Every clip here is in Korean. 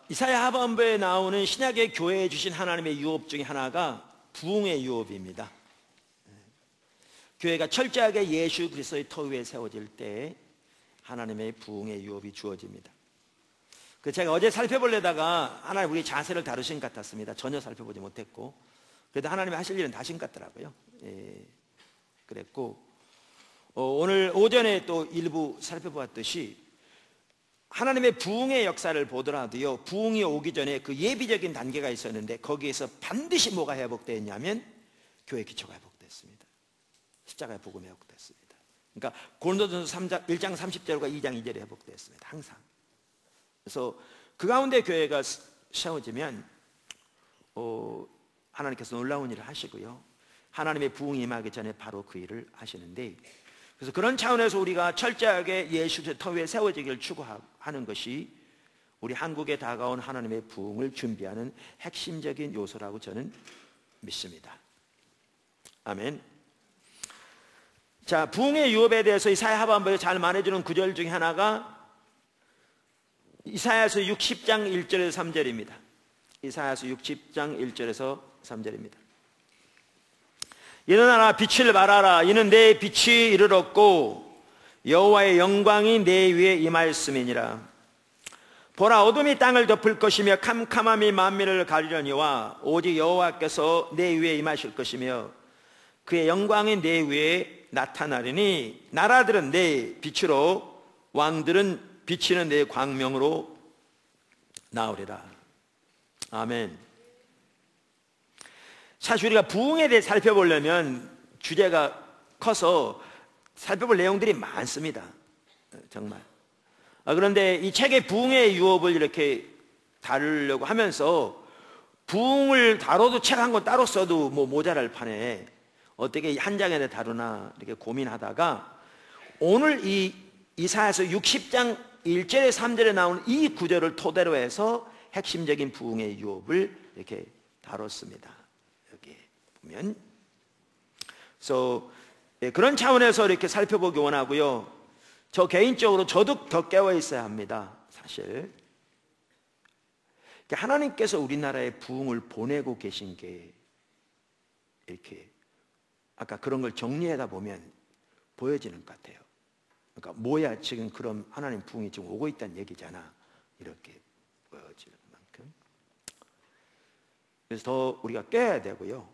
이사야 하반부에 나오는 신약의 교회에 주신 하나님의 유업 중에 하나가 부흥의 유업입니다. 교회가 철저하게 예수 그리스도의 터 위에 세워질 때 하나님의 부흥의 유업이 주어집니다. 제가 어제 살펴보려다가 하나님 우리 자세를 다루신 것 같았습니다. 전혀 살펴보지 못했고, 그래도 하나님이 하실 일은 다 하신 것 같더라고요. 그랬고, 오늘 오전에 또 일부 살펴보았듯이 하나님의 부흥의 역사를 보더라도요, 부흥이 오기 전에 그 예비적인 단계가 있었는데 거기에서 반드시 뭐가 회복되었냐면 교회 기초가 회복됐습니다. 십자가의 복음이 회복됐습니다. 그러니까 고린도전서 1장 30절과 2장 2절에 회복됐습니다. 항상. 그래서 그 가운데 교회가 세워지면 하나님께서 놀라운 일을 하시고요, 하나님의 부흥이 임하기 전에 바로 그 일을 하시는데, 그래서 그런 차원에서 우리가 철저하게 예수의 터 위에 세워지기를 추구하는 것이 우리 한국에 다가온 하나님의 부흥을 준비하는 핵심적인 요소라고 저는 믿습니다. 아멘. 자, 부흥의 유업에 대해서 이사야 하반부에 잘 말해주는 구절 중에 하나가 이사야서 60장 1절에서 3절입니다. 이사야서 60장 1절에서 3절입니다. 일어나라, 빛을 발하라. 이는 내 빛이 이르렀고 여호와의 영광이 내 위에 임하였음이니라. 보라, 어둠이 땅을 덮을 것이며 캄캄함이 만민을 가리려니와 오직 여호와께서 내 위에 임하실 것이며 그의 영광이 내 위에 나타나리니 나라들은 내 빛으로, 왕들은 비치는 내 광명으로 나오리라. 아멘. 사실 우리가 부흥에 대해 살펴보려면 주제가 커서 살펴볼 내용들이 많습니다. 정말. 그런데 이 책의 부흥의 유업을 이렇게 다루려고 하면서 부흥을 다뤄도 책 한 권 따로 써도 뭐 모자랄 판에 어떻게 한 장에 다루나 이렇게 고민하다가 오늘 이 이사야서 60장 1절에 3절에 나오는 이 구절을 토대로 해서 핵심적인 부흥의 유업을 이렇게 다뤘습니다. 여기 보면, 그래서 그런 차원에서 이렇게 살펴보기 원하고요. 저 개인적으로 저도 더 깨어 있어야 합니다. 사실 하나님께서 우리나라에 부흥을 보내고 계신 게 이렇게 아까 그런 걸 정리하다 보면 보여지는 것 같아요. 그러니까 뭐야, 지금 그럼 하나님 부흥이 지금 오고 있다는 얘기잖아, 이렇게 보여지는 만큼. 그래서 더 우리가 깨야 되고요,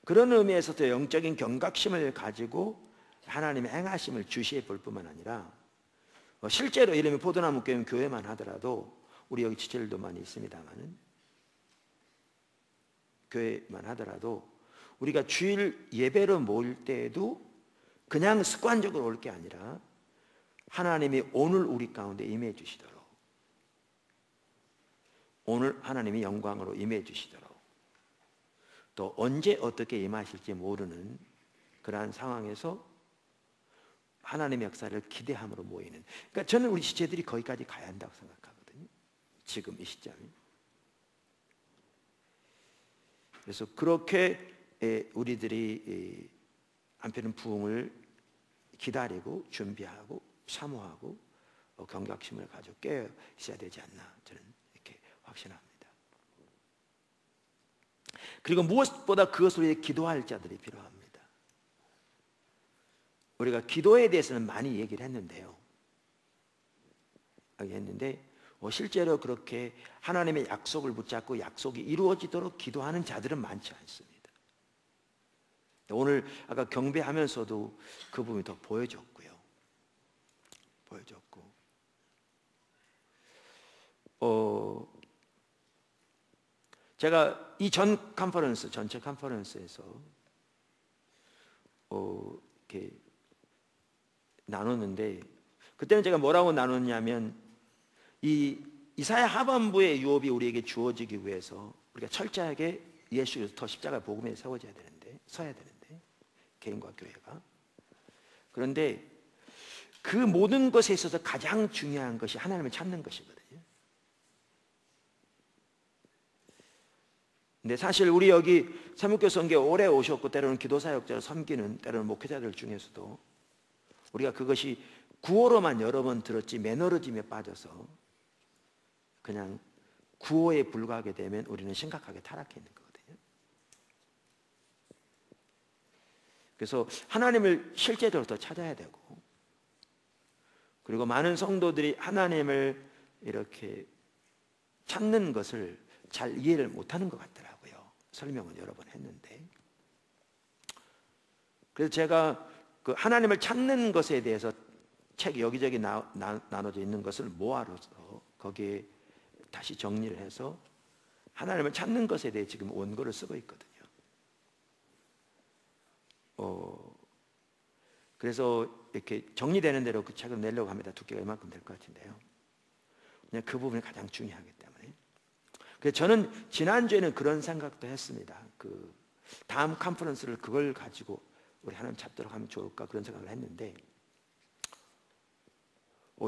그런 의미에서 더 영적인 경각심을 가지고 하나님의 행하심을 주시해 볼 뿐만 아니라 실제로 이름이 포도나무 교회만 하더라도, 우리 여기 지체들도 많이 있습니다만은, 교회만 하더라도 우리가 주일 예배로 모일 때에도 그냥 습관적으로 올 게 아니라 하나님이 오늘 우리 가운데 임해 주시도록, 오늘 하나님이 영광으로 임해 주시도록, 또 언제 어떻게 임하실지 모르는 그러한 상황에서 하나님의 역사를 기대함으로 모이는, 그러니까 저는 우리 지체들이 거기까지 가야 한다고 생각하거든요, 지금 이 시점이. 그래서 그렇게 우리들이 한편은 부흥을 기다리고 준비하고 사모하고 경각심을 가지고 깨어 있어야 되지 않나, 저는 이렇게 확신합니다. 그리고 무엇보다 그것을 위해 기도할 자들이 필요합니다. 우리가 기도에 대해서는 많이 얘기를 했는데요, 실제로 그렇게 하나님의 약속을 붙잡고 약속이 이루어지도록 기도하는 자들은 많지 않습니다. 오늘 아까 경배하면서도 그 부분이 더 보여졌고요. 제가 이 전체 컨퍼런스에서 이렇게 나눴는데, 그때는 제가 뭐라고 나눴냐면, 이 이사야 하반부의 유업이 우리에게 주어지기 위해서 우리가 철저하게 예수 그리스도 십자가 복음에 서야 되는데, 개인과 교회가. 그런데 그 모든 것에 있어서 가장 중요한 것이 하나님을 찾는 것이거든요. 근데 사실 우리 여기 삼육교 선교에 오래 오셨고 때로는 기도사역자를 섬기는, 때로는 목회자들 중에서도 우리가 그것이 구호로만 여러 번 들었지 매너리즘에 빠져서 그냥 구호에 불과하게 되면 우리는 심각하게 타락해 있는 거거든요. 그래서 하나님을 실제적으로 더 찾아야 되고, 그리고 많은 성도들이 하나님을 이렇게 찾는 것을 잘 이해를 못하는 것 같더라고요. 설명은 여러 번 했는데, 그래서 제가 그 하나님을 찾는 것에 대해서 책이 여기저기 나눠져 있는 것을 모아서 거기에 다시 정리를 해서 하나님을 찾는 것에 대해 지금 원고를 쓰고 있거든요. 그래서 이렇게 정리되는 대로 그 책을 내려고 합니다. 두께가 이만큼 될 것 같은데요. 그냥 그 부분이 가장 중요하기 때문에. 그래서 저는 지난주에는 그런 생각도 했습니다. 그 다음 컨퍼런스를 그걸 가지고 우리 하나님 찾도록 하면 좋을까, 그런 생각을 했는데,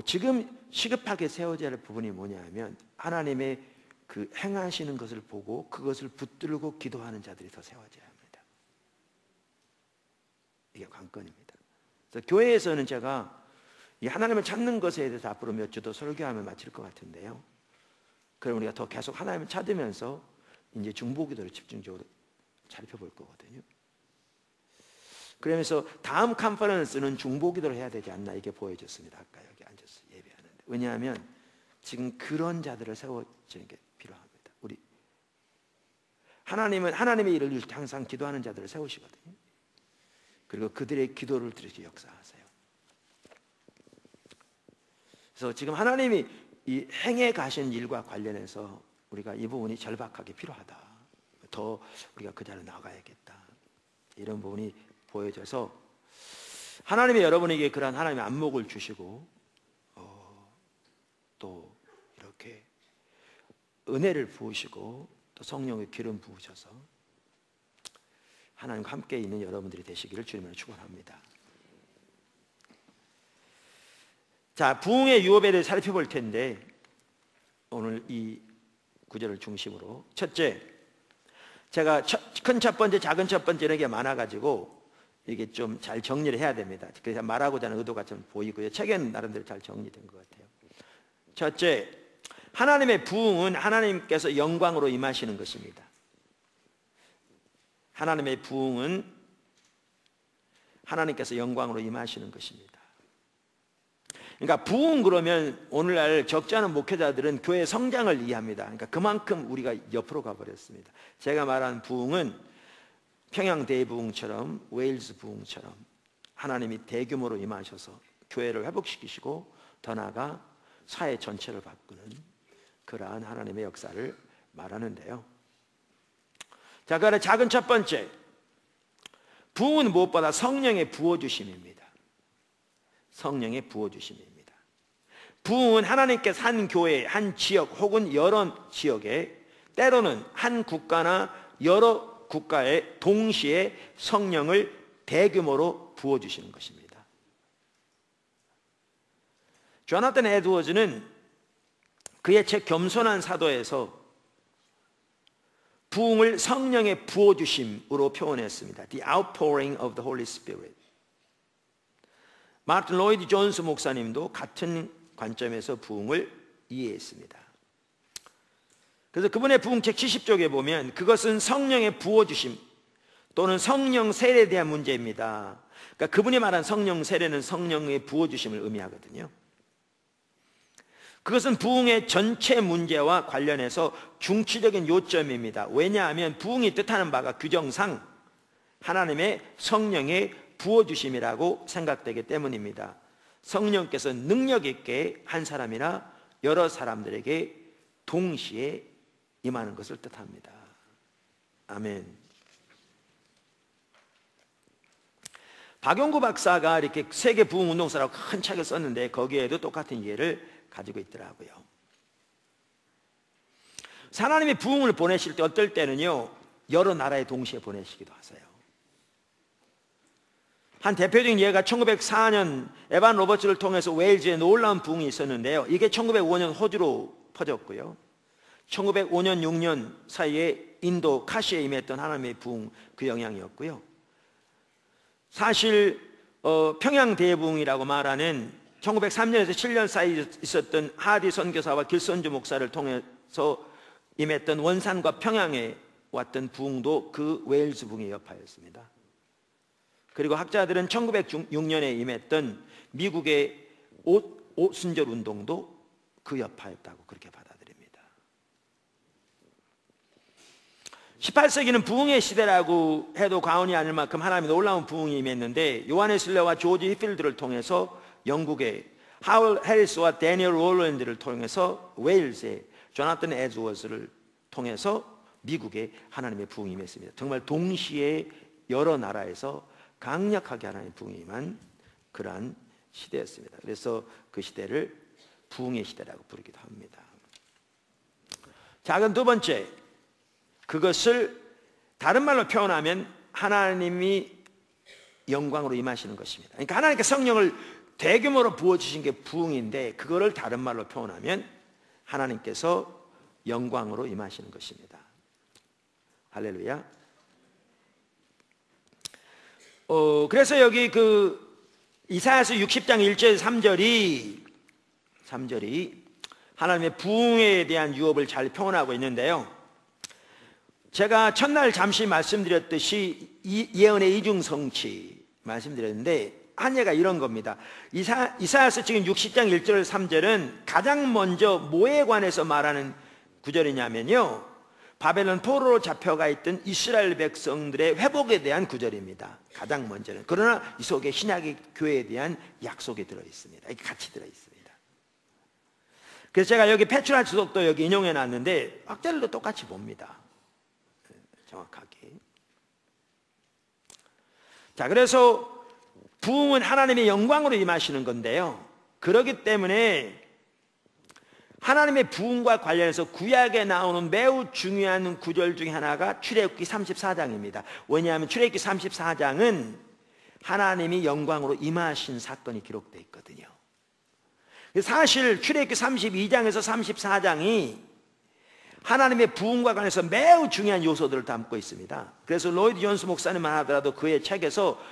지금 시급하게 세워져야 할 부분이 뭐냐면 하나님의 그 행하시는 것을 보고 그것을 붙들고 기도하는 자들이 더 세워져야 합니다. 이게 관건입니다. 그래서 교회에서는 제가 이 하나님을 찾는 것에 대해서 앞으로 몇 주 더 설교하면 마칠 것 같은데요. 그럼 우리가 더 계속 하나님을 찾으면서 이제 중보기도를 집중적으로 살펴볼 거거든요. 그러면서 다음 컨퍼런스는 중보기도를 해야 되지 않나, 이게 보여졌습니다. 아까 여기 앉아서 예배하는데. 왜냐하면 지금 그런 자들을 세워지는 게 필요합니다. 우리 하나님은 하나님의 일을 위해 항상 기도하는 자들을 세우시거든요. 그리고 그들의 기도를 들으시 역사하세요. 그래서 지금 하나님이 이 행해 가신 일과 관련해서 우리가 이 부분이 절박하게 필요하다. 더 우리가 그 자리에 나가야겠다. 이런 부분이 보여져서 하나님이 여러분에게 그러한 하나님의 안목을 주시고 또 이렇게 은혜를 부으시고 또 성령의 기름 부으셔서 하나님과 함께 있는 여러분들이 되시기를 주님으로 축원합니다. 자, 부흥의 유업에 대해 살펴볼 텐데 오늘 이 구절을 중심으로 첫째, 제가 큰 첫 번째, 작은 첫 번째 이렇게 많아가지고 이게 좀 잘 정리를 해야 됩니다. 그래서 말하고자 하는 의도가 좀 보이고요. 책에는 나름대로 잘 정리된 것 같아요. 첫째, 하나님의 부흥은 하나님께서 영광으로 임하시는 것입니다. 하나님의 부흥은 하나님께서 영광으로 임하시는 것입니다. 그러니까 부흥 그러면 오늘날 적지 않은 목회자들은 교회 성장을 이해합니다. 그러니까 그만큼 우리가 옆으로 가버렸습니다. 제가 말한 부흥은 평양 대부흥처럼 웨일즈 부흥처럼 하나님이 대규모로 임하셔서 교회를 회복시키시고 더 나아가 사회 전체를 바꾸는 그러한 하나님의 역사를 말하는데요. 자, 그러나 작은 첫 번째, 부흥은 무엇보다 성령의 부어주심입니다. 성령의 부어주심입니다. 부흥은 하나님께서 한 교회, 한 지역 혹은 여러 지역에, 때로는 한 국가나 여러 국가에 동시에 성령을 대규모로 부어주시는 것입니다. 조나단 에드워즈는 그의 책 겸손한 사도에서 부흥을 성령의 부어주심으로 표현했습니다. The outpouring of the Holy Spirit. 마틴 로이드 존스 목사님도 같은 관점에서 부흥을 이해했습니다. 그래서 그분의 부흥책 70쪽에 보면 그것은 성령의 부어주심 또는 성령 세례에 대한 문제입니다. 그러니까 그분이 말한 성령 세례는 성령의 부어주심을 의미하거든요. 그것은 부흥의 전체 문제와 관련해서 중추적인 요점입니다. 왜냐하면 부흥이 뜻하는 바가 규정상 하나님의 성령의 부어주심이라고 생각되기 때문입니다. 성령께서 능력 있게 한 사람이나 여러 사람들에게 동시에 임하는 것을 뜻합니다. 아멘. 박용구 박사가 이렇게 세계 부흥 운동사라고 큰 책을 썼는데 거기에도 똑같은 이해를 가지고 있더라고요. 하나님이 부흥을 보내실 때 어떨 때는요, 여러 나라에 동시에 보내시기도 하세요. 한 대표적인 예가 1904년 에반 로버츠를 통해서 웨일즈에 놀라운 부흥이 있었는데요. 이게 1905년 호주로 퍼졌고요. 1905년 6년 사이에 인도 카시에 임했던 하나님의 부흥, 그 영향이었고요. 사실 평양 대부흥이라고 말하는 1903년에서 7년 사이 있었던 하디 선교사와 길선주 목사를 통해서 임했던 원산과 평양에 왔던 부흥도 그 웨일즈 부흥의 여파였습니다. 그리고 학자들은 1906년에 임했던 미국의 오순절 운동도 그 여파였다고 그렇게 받아들입니다. 18세기는 부흥의 시대라고 해도 과언이 아닐 만큼 하나님의 놀라운 부흥이 임했는데, 요한 웨슬레와 조지 휘필드를 통해서 영국의 하월 해리스와 데니얼 롤랜드를 통해서 웨일즈의 조나탄 에즈워스를 통해서 미국의 하나님의 부흥이 임했습니다. 정말 동시에 여러 나라에서 강력하게 하나님의 부흥이 임한 그러한 시대였습니다. 그래서 그 시대를 부흥의 시대라고 부르기도 합니다. 자, 그럼 두 번째, 그것을 다른 말로 표현하면 하나님이 영광으로 임하시는 것입니다. 그러니까 하나님께 성령을 대규모로 부어주신 게 부흥인데, 그거를 다른 말로 표현하면 하나님께서 영광으로 임하시는 것입니다. 할렐루야. 그래서 여기 이사야서 60장 1절 3절이 하나님의 부흥에 대한 유업을 잘 표현하고 있는데요, 제가 첫날 잠시 말씀드렸듯이 예언의 이중성취 말씀드렸는데, 한 예가 이런 겁니다. 이사야서 지금 60장 1절 3절은 가장 먼저 뭐에 관해서 말하는 구절이냐면요, 바벨론 포로로 잡혀가 있던 이스라엘 백성들의 회복에 대한 구절입니다. 가장 먼저는. 그러나 이 속에 신약의 교회에 대한 약속이 들어있습니다. 이게 같이 들어있습니다. 그래서 제가 여기 페트라 주석도 여기 인용해 놨는데 학자들도 똑같이 봅니다. 정확하게. 자, 그래서 부흥은 하나님의 영광으로 임하시는 건데요, 그렇기 때문에 하나님의 부흥과 관련해서 구약에 나오는 매우 중요한 구절 중에 하나가 출애굽기 34장입니다. 왜냐하면 출애굽기 34장은 하나님이 영광으로 임하신 사건이 기록되어 있거든요. 사실 출애굽기 32장에서 34장이 하나님의 부흥과 관해서 매우 중요한 요소들을 담고 있습니다. 그래서 로이드 존스 목사님만 하더라도 그의 책에서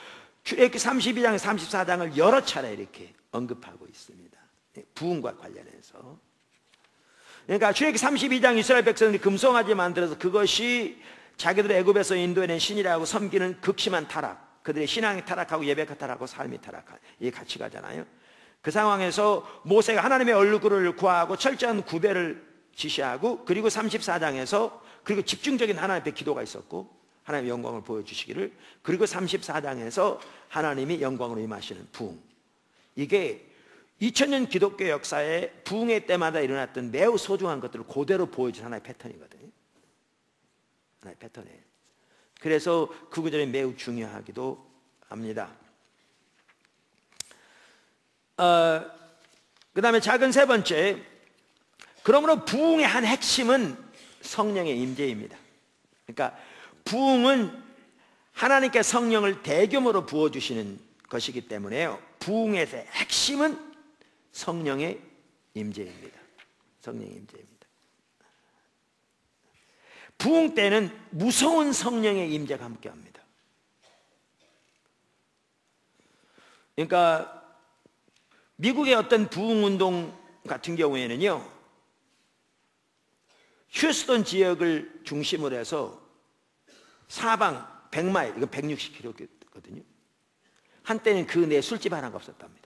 출애굽기 32장, 34장을 여러 차례 이렇게 언급하고 있습니다. 부흥과 관련해서. 그러니까 출애굽기 32장 이스라엘 백성들이 금송아지 만들어서 그것이 자기들 애굽에서 인도해낸 신이라고 섬기는 극심한 타락, 그들의 신앙이 타락하고 예배가 타락하고 삶이 타락한, 이게 같이 가잖아요. 그 상황에서 모세가 하나님의 얼굴을 구하고 철저한 구별을 지시하고, 그리고 34장에서 그리고 집중적인 하나님 앞에 기도가 있었고 하나님의 영광을 보여주시기를, 그리고 34장에서 하나님이 영광으로 임하시는 부흥, 이게 2000년 기독교 역사에 부흥의 때마다 일어났던 매우 소중한 것들을 그대로 보여준 하나의 패턴이거든요. 하나의 패턴이에요. 그래서 그 구절이 매우 중요하기도 합니다. 그 다음에 작은 세 번째, 그러므로 부흥의 한 핵심은 성령의 임재입니다. 그러니까 부흥은 하나님께 성령을 대규모로 부어주시는 것이기 때문에요, 부흥의 핵심은 성령의 임재입니다. 성령의 임재입니다. 부흥 때는 무서운 성령의 임재가 함께합니다. 그러니까 미국의 어떤 부흥 운동 같은 경우에는요, 휴스턴 지역을 중심으로 해서 사방 100마일, 이거 160km거든요. 한때는 그 내 술집 하나가 없었답니다.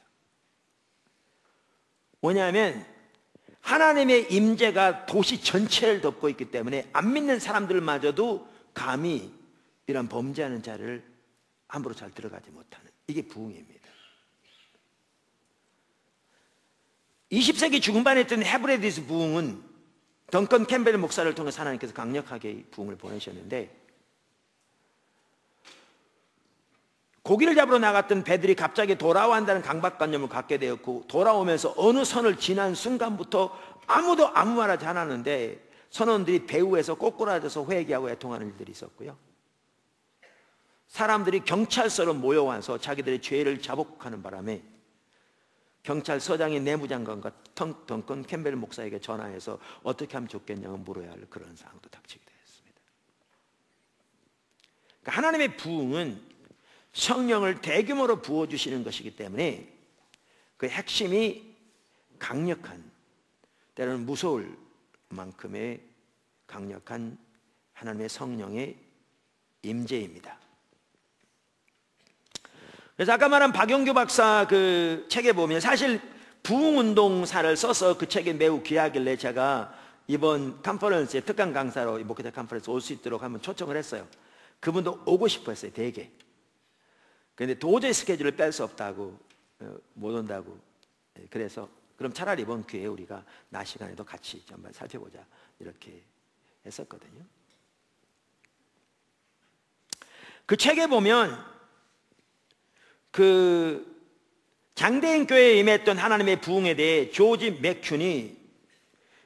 뭐냐면 하나님의 임재가 도시 전체를 덮고 있기 때문에 안 믿는 사람들마저도 감히 이런 범죄하는 자를 함부로 잘 들어가지 못하는, 이게 부흥입니다. 20세기 중반에 있던 헤브레디스 부흥은 덩컨 캠벨 목사를 통해서 하나님께서 강력하게 부흥을 보내셨는데, 고기를 잡으러 나갔던 배들이 갑자기 돌아와 한다는 강박관념을 갖게 되었고, 돌아오면서 어느 선을 지난 순간부터 아무도 아무 말 하지 않았는데 선원들이 배후에서 꼬꾸라져서 회개하고 애통하는 일들이 있었고요, 사람들이 경찰서로 모여와서 자기들의 죄를 자복하는 바람에 경찰서장이 내무장관과 덩컨 캠벨 목사에게 전화해서 어떻게 하면 좋겠냐고 물어야 할 그런 상황도 닥치게 되었습니다. 그러니까 하나님의 부흥은 성령을 대규모로 부어주시는 것이기 때문에 그 핵심이 강력한, 때로는 무서울 만큼의 강력한 하나님의 성령의 임재입니다. 그래서 아까 말한 박영규 박사 그 책에 보면 사실 부흥운동사를 써서 그 책이 매우 귀하길래 제가 이번 컨퍼런스에 특강 강사로 목회자 컨퍼런스 올 수 있도록 한번 초청을 했어요. 그분도 오고 싶어 했어요, 되게. 그런데 도저히 스케줄을 뺄 수 없다고, 못 온다고. 그래서 그럼 차라리 이번 기회에 우리가 낮 시간에도 같이 한번 살펴보자, 이렇게 했었거든요. 그 책에 보면 그 장대인 교회에 임했던 하나님의 부흥에 대해 조지 맥큐니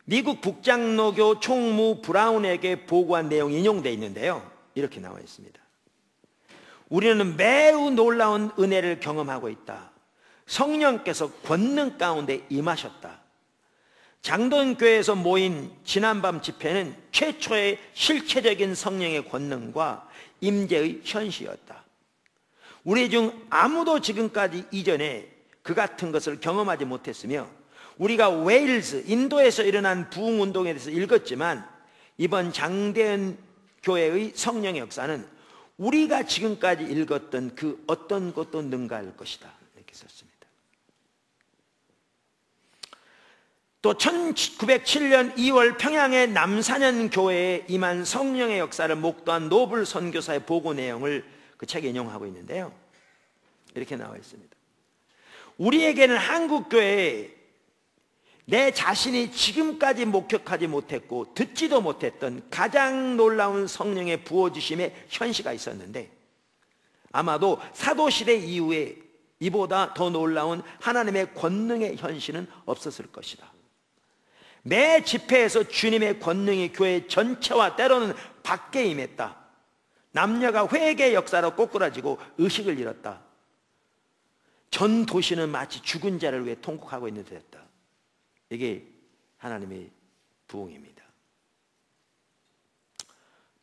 미국 북장로교 총무 브라운에게 보고한 내용이 인용되어 있는데요, 이렇게 나와 있습니다. 우리는 매우 놀라운 은혜를 경험하고 있다. 성령께서 권능 가운데 임하셨다. 장동교회에서 모인 지난밤 집회는 최초의 실체적인 성령의 권능과 임재의 현시였다. 우리 중 아무도 지금까지 이전에 그 같은 것을 경험하지 못했으며, 우리가 웨일즈, 인도에서 일어난 부흥운동에 대해서 읽었지만 이번 장대현 교회의 성령의 역사는 우리가 지금까지 읽었던 그 어떤 것도 능가할 것이다, 이렇게 썼습니다. 또 1907년 2월 평양의 남사년 교회에 임한 성령의 역사를 목도한 노블 선교사의 보고 내용을 그 책에 인용하고 있는데요, 이렇게 나와 있습니다. 우리에게는 한국교회에 내 자신이 지금까지 목격하지 못했고 듣지도 못했던 가장 놀라운 성령의 부어주심의 현시가 있었는데, 아마도 사도시대 이후에 이보다 더 놀라운 하나님의 권능의 현시는 없었을 것이다. 매 집회에서 주님의 권능이 교회 전체와 때로는 밖에 임했다. 남녀가 회개의 역사로 꼬꾸라지고 의식을 잃었다. 전 도시는 마치 죽은 자를 위해 통곡하고 있는 듯했다. 이게 하나님의 부흥입니다.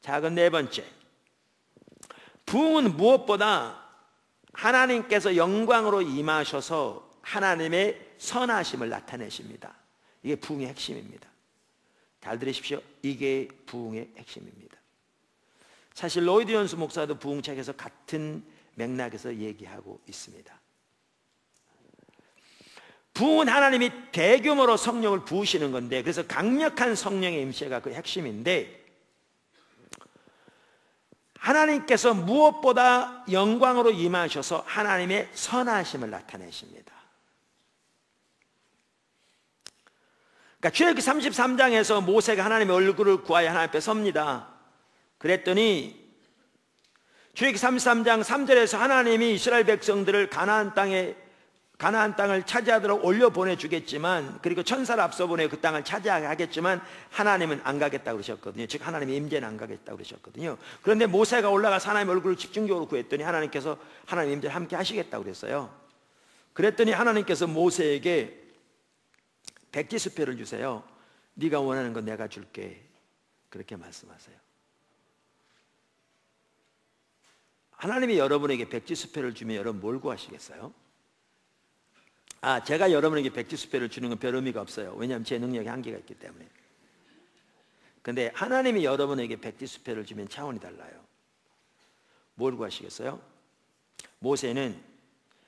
자, 그 네 번째, 부흥은 무엇보다 하나님께서 영광으로 임하셔서 하나님의 선하심을 나타내십니다. 이게 부흥의 핵심입니다. 잘 들으십시오. 이게 부흥의 핵심입니다. 사실 로이드 존스 목사도 부흥책에서 같은 맥락에서 얘기하고 있습니다. 부흥은 하나님이 대규모로 성령을 부으시는 건데, 그래서 강력한 성령의 임재가 그 핵심인데, 하나님께서 무엇보다 영광으로 임하셔서 하나님의 선하심을 나타내십니다. 그러니까 출애굽기 33장에서 모세가 하나님의 얼굴을 구하여 하나님 앞에 섭니다. 그랬더니 출애굽기 33장 3절에서 하나님이 이스라엘 백성들을 가나안 땅을 차지하도록 올려 보내주겠지만, 그리고 천사를 앞서 보내 그 땅을 차지하게 하겠지만 하나님은 안 가겠다고 그러셨거든요. 즉 하나님의 임재는 안 가겠다고 그러셨거든요. 그런데 모세가 올라가서 하나님의 얼굴을 집중적으로 구했더니 하나님께서 하나님의 임재를 함께 하시겠다고 그랬어요. 그랬더니 하나님께서 모세에게 백지수표를 주세요. 네가 원하는 건 내가 줄게, 그렇게 말씀하세요. 하나님이 여러분에게 백지수표를 주면 여러분 뭘 구하시겠어요? 제가 여러분에게 백지수표를 주는 건 별 의미가 없어요. 왜냐하면 제 능력에 한계가 있기 때문에. 근데 하나님이 여러분에게 백지수표를 주면 차원이 달라요. 뭘 구하시겠어요? 모세는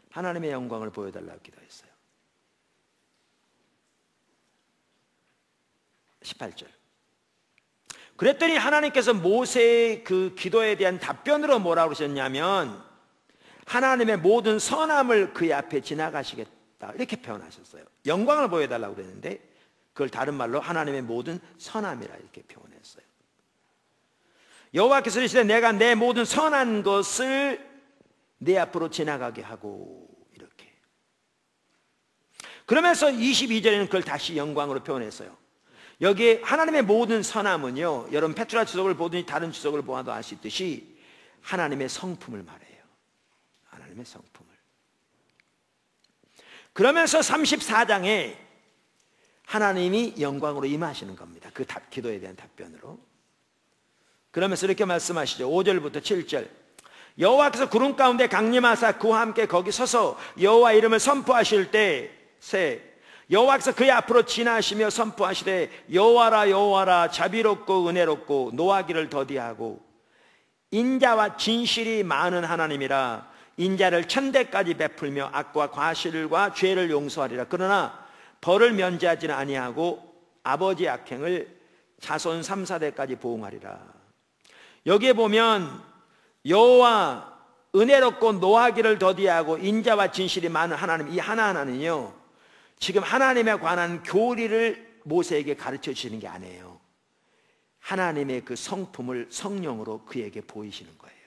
하나님의 영광을 보여달라고 기도했어요. 18절. 그랬더니 하나님께서 모세의 그 기도에 대한 답변으로 뭐라고 그러셨냐면, 하나님의 모든 선함을 그의 앞에 지나가시겠다, 이렇게 표현하셨어요. 영광을 보여달라고 그랬는데 그걸 다른 말로 하나님의 모든 선함이라 이렇게 표현했어요. 여호와께서 이르시되 내가 내 모든 선한 것을 내 앞으로 지나가게 하고, 이렇게. 그러면서 22절에는 그걸 다시 영광으로 표현했어요. 여기에 하나님의 모든 선함은요, 여러분 페트라 주석을 보더니 다른 주석을 보아도 알 수 있듯이 하나님의 성품을 말해요. 하나님의 성품을. 그러면서 34장에 하나님이 영광으로 임하시는 겁니다. 그 기도에 대한 답변으로. 그러면서 이렇게 말씀하시죠. 5절부터 7절. 여호와께서 구름 가운데 강림하사 그와 함께 거기 서서 여호와 이름을 선포하실 때 여호와께서 그의 앞으로 지나시며 선포하시되 여호와라 여호와라 자비롭고 은혜롭고 노하기를 더디하고 인자와 진실이 많은 하나님이라 인자를 천대까지 베풀며 악과 과실과 죄를 용서하리라. 그러나 벌을 면제하지는 아니하고 아버지의 악행을 자손 3, 4대까지 보응하리라. 여기에 보면 여호와 은혜롭고 노하기를 더디하고 인자와 진실이 많은 하나님, 이 하나하나는요 지금 하나님에 관한 교리를 모세에게 가르쳐 주시는 게 아니에요. 하나님의 그 성품을 성령으로 그에게 보이시는 거예요.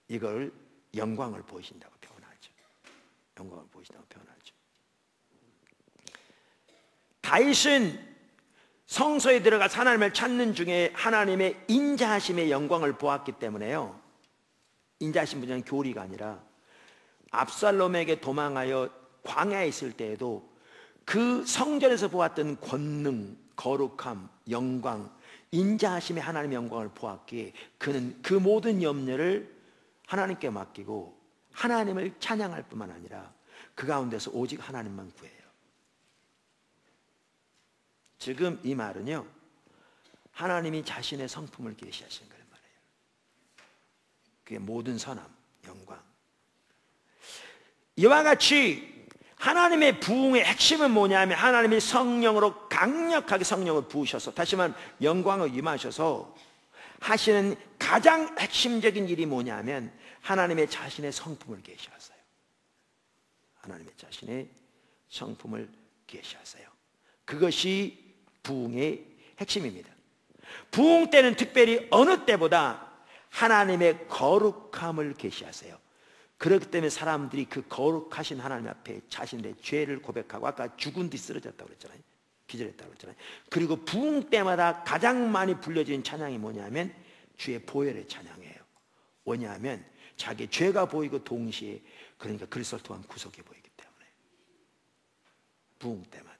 이걸 영광을 보이신다고 표현하죠. 영광을 보이신다고 표현하죠. 다윗은 성소에 들어가서 하나님을 찾는 중에 하나님의 인자하심의 영광을 보았기 때문에요, 인자하신 분은 교리가 아니라 압살롬에게 도망하여 광야에 있을 때에도 그 성전에서 보았던 권능, 거룩함, 영광, 인자하심의 하나님의 영광을 보았기에 그는 그 모든 염려를 하나님께 맡기고 하나님을 찬양할 뿐만 아니라 그 가운데서 오직 하나님만 구해요. 지금 이 말은요 하나님이 자신의 성품을 계시하신 거란 말이에요. 그게 모든 선함, 영광. 이와 같이 하나님의 부흥의 핵심은 뭐냐면 하나님이 성령으로 강력하게 성령을 부으셔서 다시 말하면 영광을 임하셔서 하시는 가장 핵심적인 일이 뭐냐면 하나님의 자신의 성품을 계시하세요. 하나님의 자신의 성품을 계시하세요. 그것이 부흥의 핵심입니다. 부흥 때는 특별히 어느 때보다 하나님의 거룩함을 계시하세요. 그렇기 때문에 사람들이 그 거룩하신 하나님 앞에 자신의 죄를 고백하고 아까 죽은 뒤 쓰러졌다고 그랬잖아요. 기절했다고 그랬잖아요. 그리고 부흥 때마다 가장 많이 불려지는 찬양이 뭐냐면 주의 보혈의 찬양이에요. 왜냐하면 자기 죄가 보이고 동시에 그러니까 그리스도를 통한 구속이 보이기 때문에 부흥 때마다.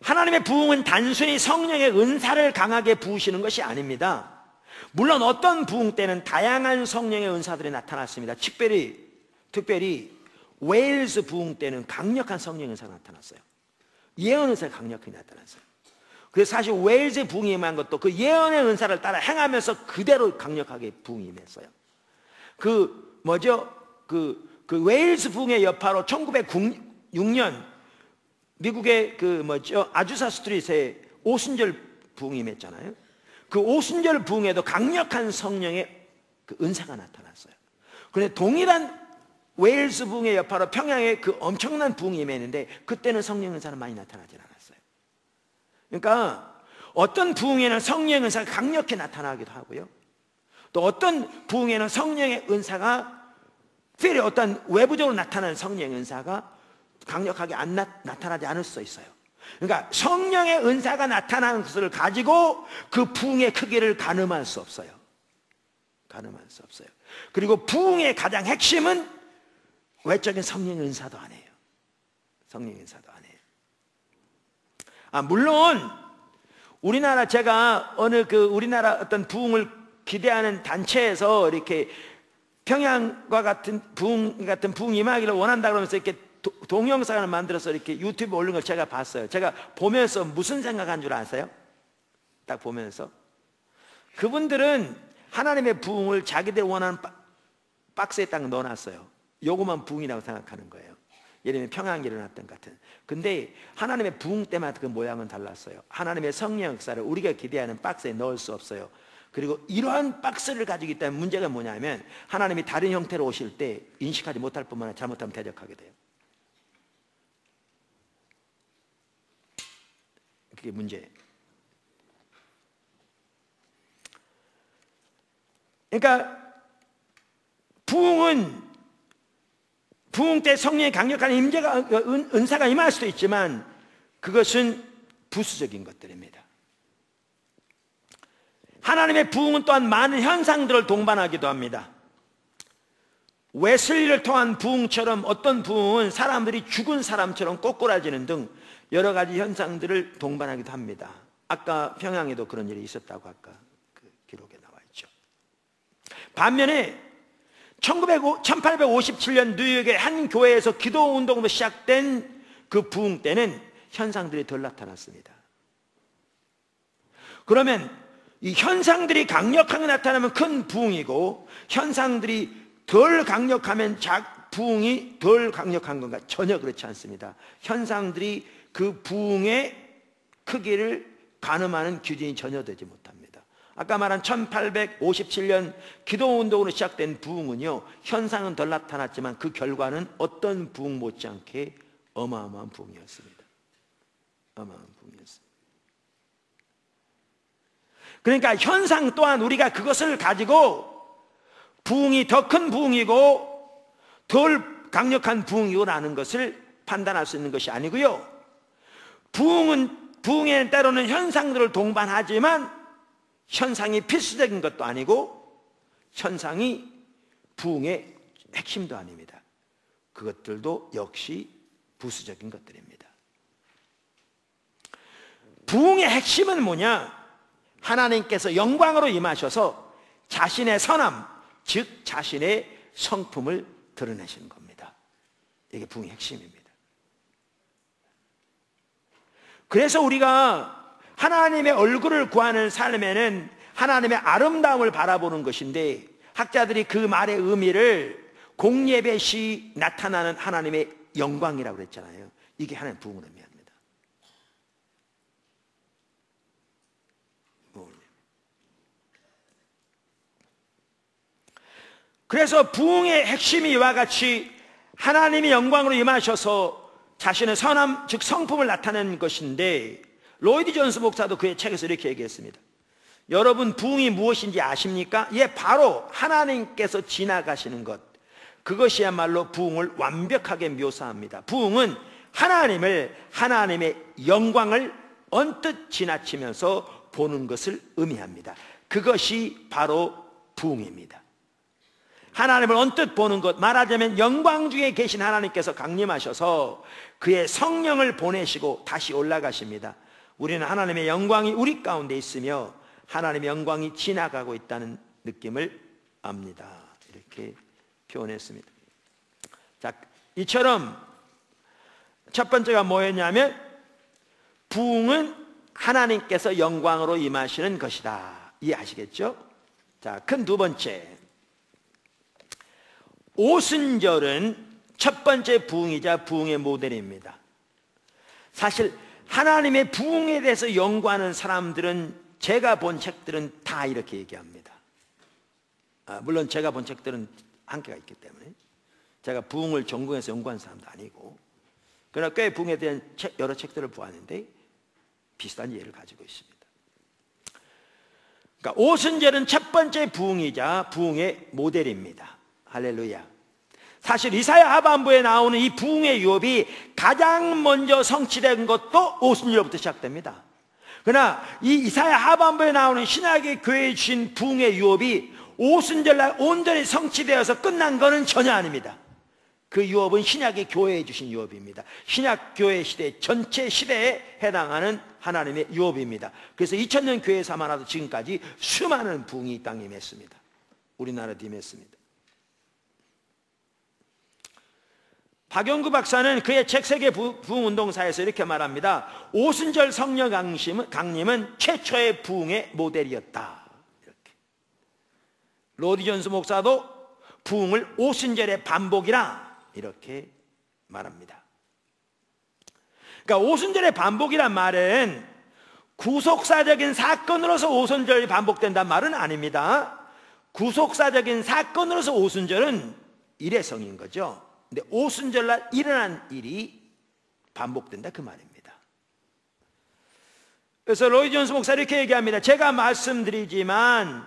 하나님의 부흥은 단순히 성령의 은사를 강하게 부으시는 것이 아닙니다. 물론 어떤 부흥 때는 다양한 성령의 은사들이 나타났습니다. 특별히 웨일스 부흥 때는 강력한 성령의 은사가 나타났어요. 예언 은사가 강력하게 나타났어요. 그래서 사실 웨일스의 부흥이 임한 것도 그 예언의 은사를 따라 행하면서 그대로 강력하게 부흥이 임했어요. 그 웨일스 부흥의 여파로 1906년 미국의 아주사 스트릿에 오순절 부흥이 임했잖아요. 그 오순절 부흥에도 강력한 성령의 그 은사가 나타났어요. 그런데 동일한 웨일스 부흥의 여파로 평양에 그 엄청난 부흥이 임했는데 그때는 성령 은사는 많이 나타나지 않았어요. 그러니까 어떤 부흥에는 성령 은사가 강력히 나타나기도 하고요. 또 어떤 부흥에는 성령의 은사가 특별히 어떤 외부적으로 나타나는 성령의 은사가 강력하게 나타나지 않을 수 있어요. 그러니까 성령의 은사가 나타나는 것을 가지고 그 부흥의 크기를 가늠할 수 없어요. 가늠할 수 없어요. 그리고 부흥의 가장 핵심은 외적인 성령의 은사도 아니에요. 성령의 은사도 아니에요. 물론 제가 우리나라 어떤 부흥을 기대하는 단체에서 이렇게 평양과 같은 부흥 임하기를 원한다 그러면서 이렇게 동영상을 만들어서 이렇게 유튜브에 올린 걸 제가 봤어요. 제가 보면서 무슨 생각한 줄 아세요? 딱 보면서 그분들은 하나님의 부흥을 자기들 원하는 박스에 딱 넣어놨어요. 요거만 부흥이라고 생각하는 거예요. 예를 들면 평양에 일어났던 것 같은. 근데 하나님의 부흥 때마다 그 모양은 달랐어요. 하나님의 성령 역사를 우리가 기대하는 박스에 넣을 수 없어요. 그리고 이러한 박스를 가지고 있다면 문제가 뭐냐면 하나님이 다른 형태로 오실 때 인식하지 못할 뿐만 아니라 잘못하면 대적하게 돼요. 그게 문제예요. 그러니까 부흥 때 성령의 강력한 은사가 임할 수도 있지만 그것은 부수적인 것들입니다. 하나님의 부흥은 또한 많은 현상들을 동반하기도 합니다. 웨슬리를 통한 부흥처럼 어떤 부흥은 사람들이 죽은 사람처럼 꼬꾸라지는 등 여러 가지 현상들을 동반하기도 합니다. 아까 평양에도 그런 일이 있었다고 아까 그 기록에 나와 있죠. 반면에 1857년 뉴욕의 한 교회에서 기도 운동으로 시작된 그 부흥 때는 현상들이 덜 나타났습니다. 그러면 이 현상들이 강력하게 나타나면 큰 부흥이고, 현상들이 덜 강력하면 부흥이 덜 강력한 건가? 전혀 그렇지 않습니다. 현상들이 그 부흥의 크기를 가늠하는 기준이 전혀 되지 못합니다. 아까 말한 1857년 기도운동으로 시작된 부흥은요, 현상은 덜 나타났지만 그 결과는 어떤 부흥 못지않게 어마어마한 부흥이었습니다. 어마어마한 부흥이었습니다. 그러니까 현상 또한 우리가 그것을 가지고 부흥이 더 큰 부흥이고 덜 강력한 부흥이고라는 것을 판단할 수 있는 것이 아니고요, 부흥에는 때로는 현상들을 동반하지만 현상이 필수적인 것도 아니고 현상이 부흥의 핵심도 아닙니다. 그것들도 역시 부수적인 것들입니다. 부흥의 핵심은 뭐냐? 하나님께서 영광으로 임하셔서 자신의 선함, 즉 자신의 성품을 드러내시는 겁니다. 이게 부흥의 핵심입니다. 그래서 우리가 하나님의 얼굴을 구하는 삶에는 하나님의 아름다움을 바라보는 것인데, 학자들이 그 말의 의미를 공예배 시 나타나는 하나님의 영광이라고 그랬잖아요. 이게 하나님의 부흥을 의미합니다. 그래서 부흥의 핵심이 이와 같이 하나님이 영광으로 임하셔서 자신의 선함, 즉 성품을 나타내는 것인데, 로이드 존스 목사도 그의 책에서 이렇게 얘기했습니다. 여러분, 부흥이 무엇인지 아십니까? 예, 바로 하나님께서 지나가시는 것, 그것이야말로 부흥을 완벽하게 묘사합니다. 부흥은 하나님의 영광을 언뜻 지나치면서 보는 것을 의미합니다. 그것이 바로 부흥입니다. 하나님을 언뜻 보는 것, 말하자면 영광 중에 계신 하나님께서 강림하셔서 그의 성령을 보내시고 다시 올라가십니다. 우리는 하나님의 영광이 우리 가운데 있으며 하나님의 영광이 지나가고 있다는 느낌을 압니다. 이렇게 표현했습니다. 자, 이처럼 첫 번째가 뭐였냐면, 부흥은 하나님께서 영광으로 임하시는 것이다. 이해하시겠죠? 자, 큰 두 번째, 오순절은 첫 번째 부흥이자 부흥의 모델입니다. 사실 하나님의 부흥에 대해서 연구하는 사람들은, 제가 본 책들은 다 이렇게 얘기합니다. 물론 제가 본 책들은 한계가 있기 때문에, 제가 부흥을 전공해서 연구한 사람도 아니고, 그러나 꽤 부흥에 대한 여러 책들을 보았는데 비슷한 이해를 가지고 있습니다. 그러니까 오순절은 첫 번째 부흥이자 부흥의 모델입니다. 할렐루야. 사실 이사야 하반부에 나오는 이 부흥의 유업이 가장 먼저 성취된 것도 오순절부터 시작됩니다. 그러나 이 이사야 하반부에 나오는 신약의 교회에 주신 부흥의 유업이 오순절날 온전히 성취되어서 끝난 것은 전혀 아닙니다. 그 유업은 신약의 교회에 주신 유업입니다. 신약 교회 시대 전체 시대에 해당하는 하나님의 유업입니다. 그래서 2000년 교회 사만하도 지금까지 수많은 부흥이 이 땅에 임했습니다. 우리나라도 임했습니다. 박영구 박사는 그의 책 세계 부흥운동사에서 이렇게 말합니다. 오순절 성령 강림은 최초의 부흥의 모델이었다. 이렇게. 로디 존스 목사도 부흥을 오순절의 반복이라 이렇게 말합니다. 그러니까 오순절의 반복이란 말은 구속사적인 사건으로서 오순절이 반복된다는 말은 아닙니다. 구속사적인 사건으로서 오순절은 일회성인 거죠. 근데 오순절날 일어난 일이 반복된다, 그 말입니다. 그래서 로이 존스 목사 이렇게 얘기합니다. 제가 말씀드리지만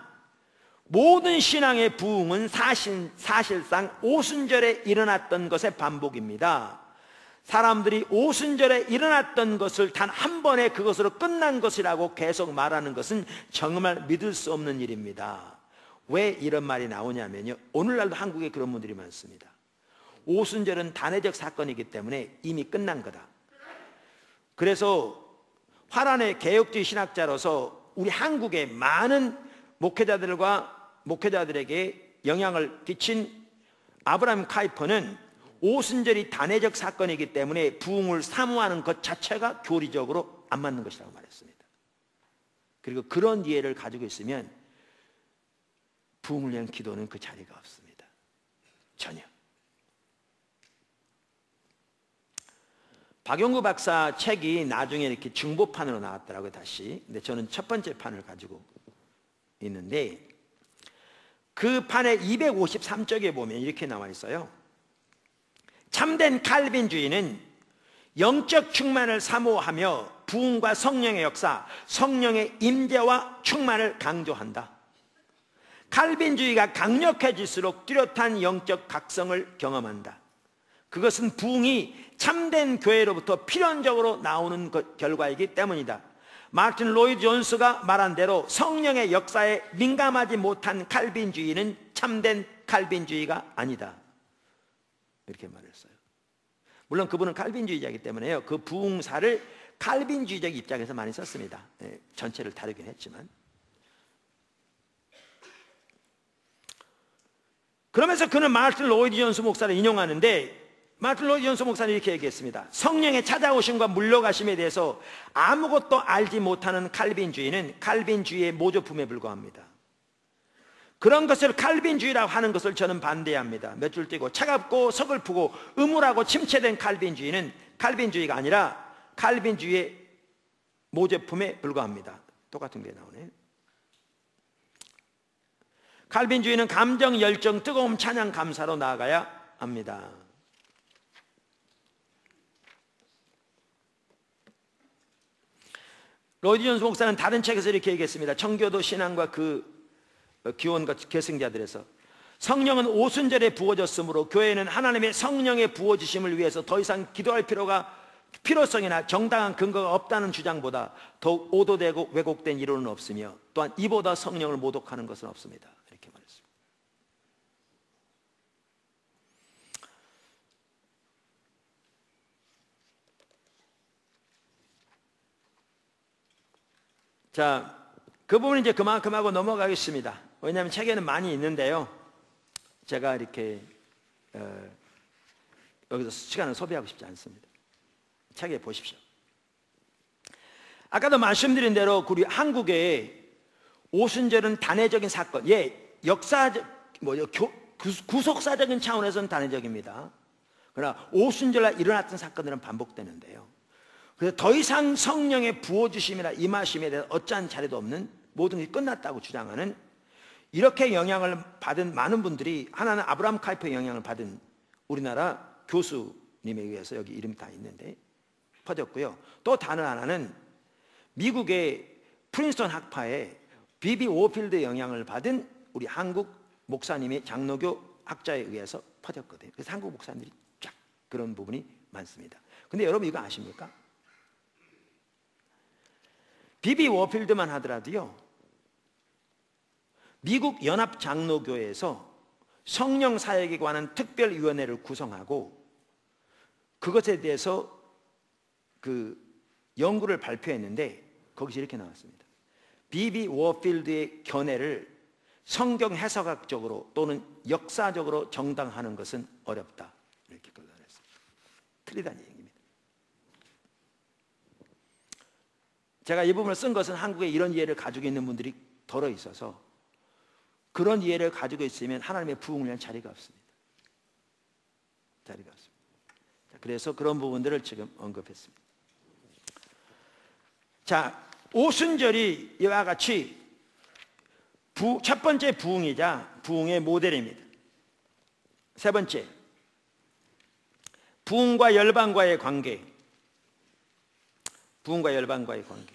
모든 신앙의 부흥은 사실상 오순절에 일어났던 것의 반복입니다. 사람들이 오순절에 일어났던 것을 단 한 번에 그것으로 끝난 것이라고 계속 말하는 것은 정말 믿을 수 없는 일입니다. 왜 이런 말이 나오냐면요, 오늘날도 한국에 그런 분들이 많습니다. 오순절은 단회적 사건이기 때문에 이미 끝난 거다. 그래서 화란의 개혁주의 신학자로서 우리 한국의 많은 목회자들에게 영향을 끼친 아브라함 카이퍼는 오순절이 단회적 사건이기 때문에 부흥을 사모하는 것 자체가 교리적으로 안 맞는 것이라고 말했습니다. 그리고 그런 이해를 가지고 있으면 부흥을 위한 기도는 그 자리가 없습니다. 전혀. 박용구 박사 책이 나중에 이렇게 중보판으로 나왔더라고요, 다시. 근데 저는 첫 번째 판을 가지고 있는데, 그 판의 253쪽에 보면 이렇게 나와 있어요. 참된 칼빈주의는 영적 충만을 사모하며 부흥과 성령의 역사, 성령의 임재와 충만을 강조한다. 칼빈주의가 강력해질수록 뚜렷한 영적 각성을 경험한다. 그것은 부흥이 참된 교회로부터 필연적으로 나오는 결과이기 때문이다. 마틴 로이드 존스가 말한 대로 성령의 역사에 민감하지 못한 칼빈주의는 참된 칼빈주의가 아니다. 이렇게 말했어요. 물론 그분은 칼빈주의자이기 때문에요, 그 부흥사를 칼빈주의적 입장에서 많이 썼습니다. 전체를 다루긴 했지만. 그러면서 그는 마틴 로이드 존스 목사를 인용하는데, 마틴 로이드 존스 목사는 이렇게 얘기했습니다. 성령의 찾아오심과 물러가심에 대해서 아무것도 알지 못하는 칼빈주의는 칼빈주의의 모조품에 불과합니다. 그런 것을 칼빈주의라고 하는 것을 저는 반대합니다. 몇 줄 띄고, 차갑고 서글프고 음울하고 침체된 칼빈주의는 칼빈주의가 아니라 칼빈주의의 모조품에 불과합니다. 똑같은 게 나오네요. 칼빈주의는 감정, 열정, 뜨거움, 찬양, 감사로 나아가야 합니다. 로이드 존스 목사는 다른 책에서 이렇게 얘기했습니다. 청교도 신앙과 그 기원과 계승자들에서 성령은 오순절에 부어졌으므로 교회는 하나님의 성령의 부어지심을 위해서 더 이상 기도할 필요성이나 정당한 근거가 없다는 주장보다 더욱 오도되고 왜곡된 이론은 없으며, 또한 이보다 성령을 모독하는 것은 없습니다. 이렇게 말했습니다. 자, 그 부분은 이제 그만큼 하고 넘어가겠습니다. 왜냐하면 책에는 많이 있는데요, 제가 이렇게 여기서 시간을 소비하고 싶지 않습니다. 책에 보십시오. 아까도 말씀드린 대로 우리 한국의 오순절은 단회적인 사건, 역사적, 구속사적인 차원에서는 단회적입니다. 그러나 오순절날 일어났던 사건들은 반복되는데요, 그래서 더 이상 성령의 부어주심이나 임하심에 대해서 어떠한 자리도 없는, 모든 것이 끝났다고 주장하는, 이렇게 영향을 받은 많은 분들이, 하나는 아브라함 카이퍼의 영향을 받은 우리나라 교수님에 의해서 여기 이름이 다 있는데 퍼졌고요. 또 다른 하나는 미국의 프린스턴 학파의 비비 워필드의 영향을 받은 우리 한국 목사님의 장로교 학자에 의해서 퍼졌거든요. 그래서 한국 목사님들이 쫙 그런 부분이 많습니다. 근데 여러분 이거 아십니까? 비비 워필드만 하더라도요, 미국 연합장로교회에서 성령 사역에 관한 특별위원회를 구성하고 그것에 대해서 그 연구를 발표했는데, 거기서 이렇게 나왔습니다. 비비 워필드의 견해를 성경 해석학적으로 또는 역사적으로 정당화하는 것은 어렵다, 이렇게 글러냈습니다. 틀리다는 얘기입니다. 제가 이 부분을 쓴 것은 한국에 이런 이해를 가지고 있는 분들이 덜어 있어서, 그런 이해를 가지고 있으면 하나님의 부흥을 위한 자리가 없습니다. 자리가 없습니다. 그래서 그런 부분들을 지금 언급했습니다. 자, 오순절이 이와 같이 첫 번째 부흥이자 부흥의 모델입니다. 세 번째, 부흥과 열방과의 관계. 부흥과 열방과의 관계.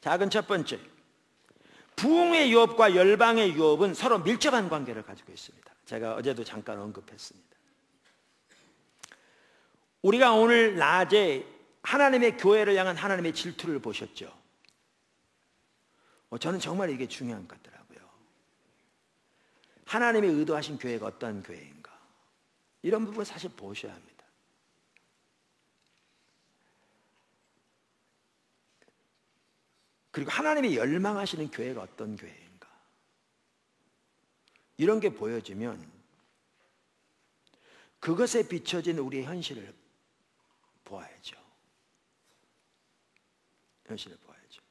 작은 첫 번째, 부흥의 유업과 열방의 유업은 서로 밀접한 관계를 가지고 있습니다. 제가 어제도 잠깐 언급했습니다. 우리가 오늘 낮에 하나님의 교회를 향한 하나님의 질투를 보셨죠? 저는 정말 이게 중요한 것 같더라고요. 하나님의 의도하신 교회가 어떤 교회인가, 이런 부분을 사실 보셔야 합니다. 그리고 하나님이 열망하시는 교회가 어떤 교회인가, 이런 게 보여지면 그것에 비춰진 우리의 현실을 보아야죠. 현실을 보아야죠.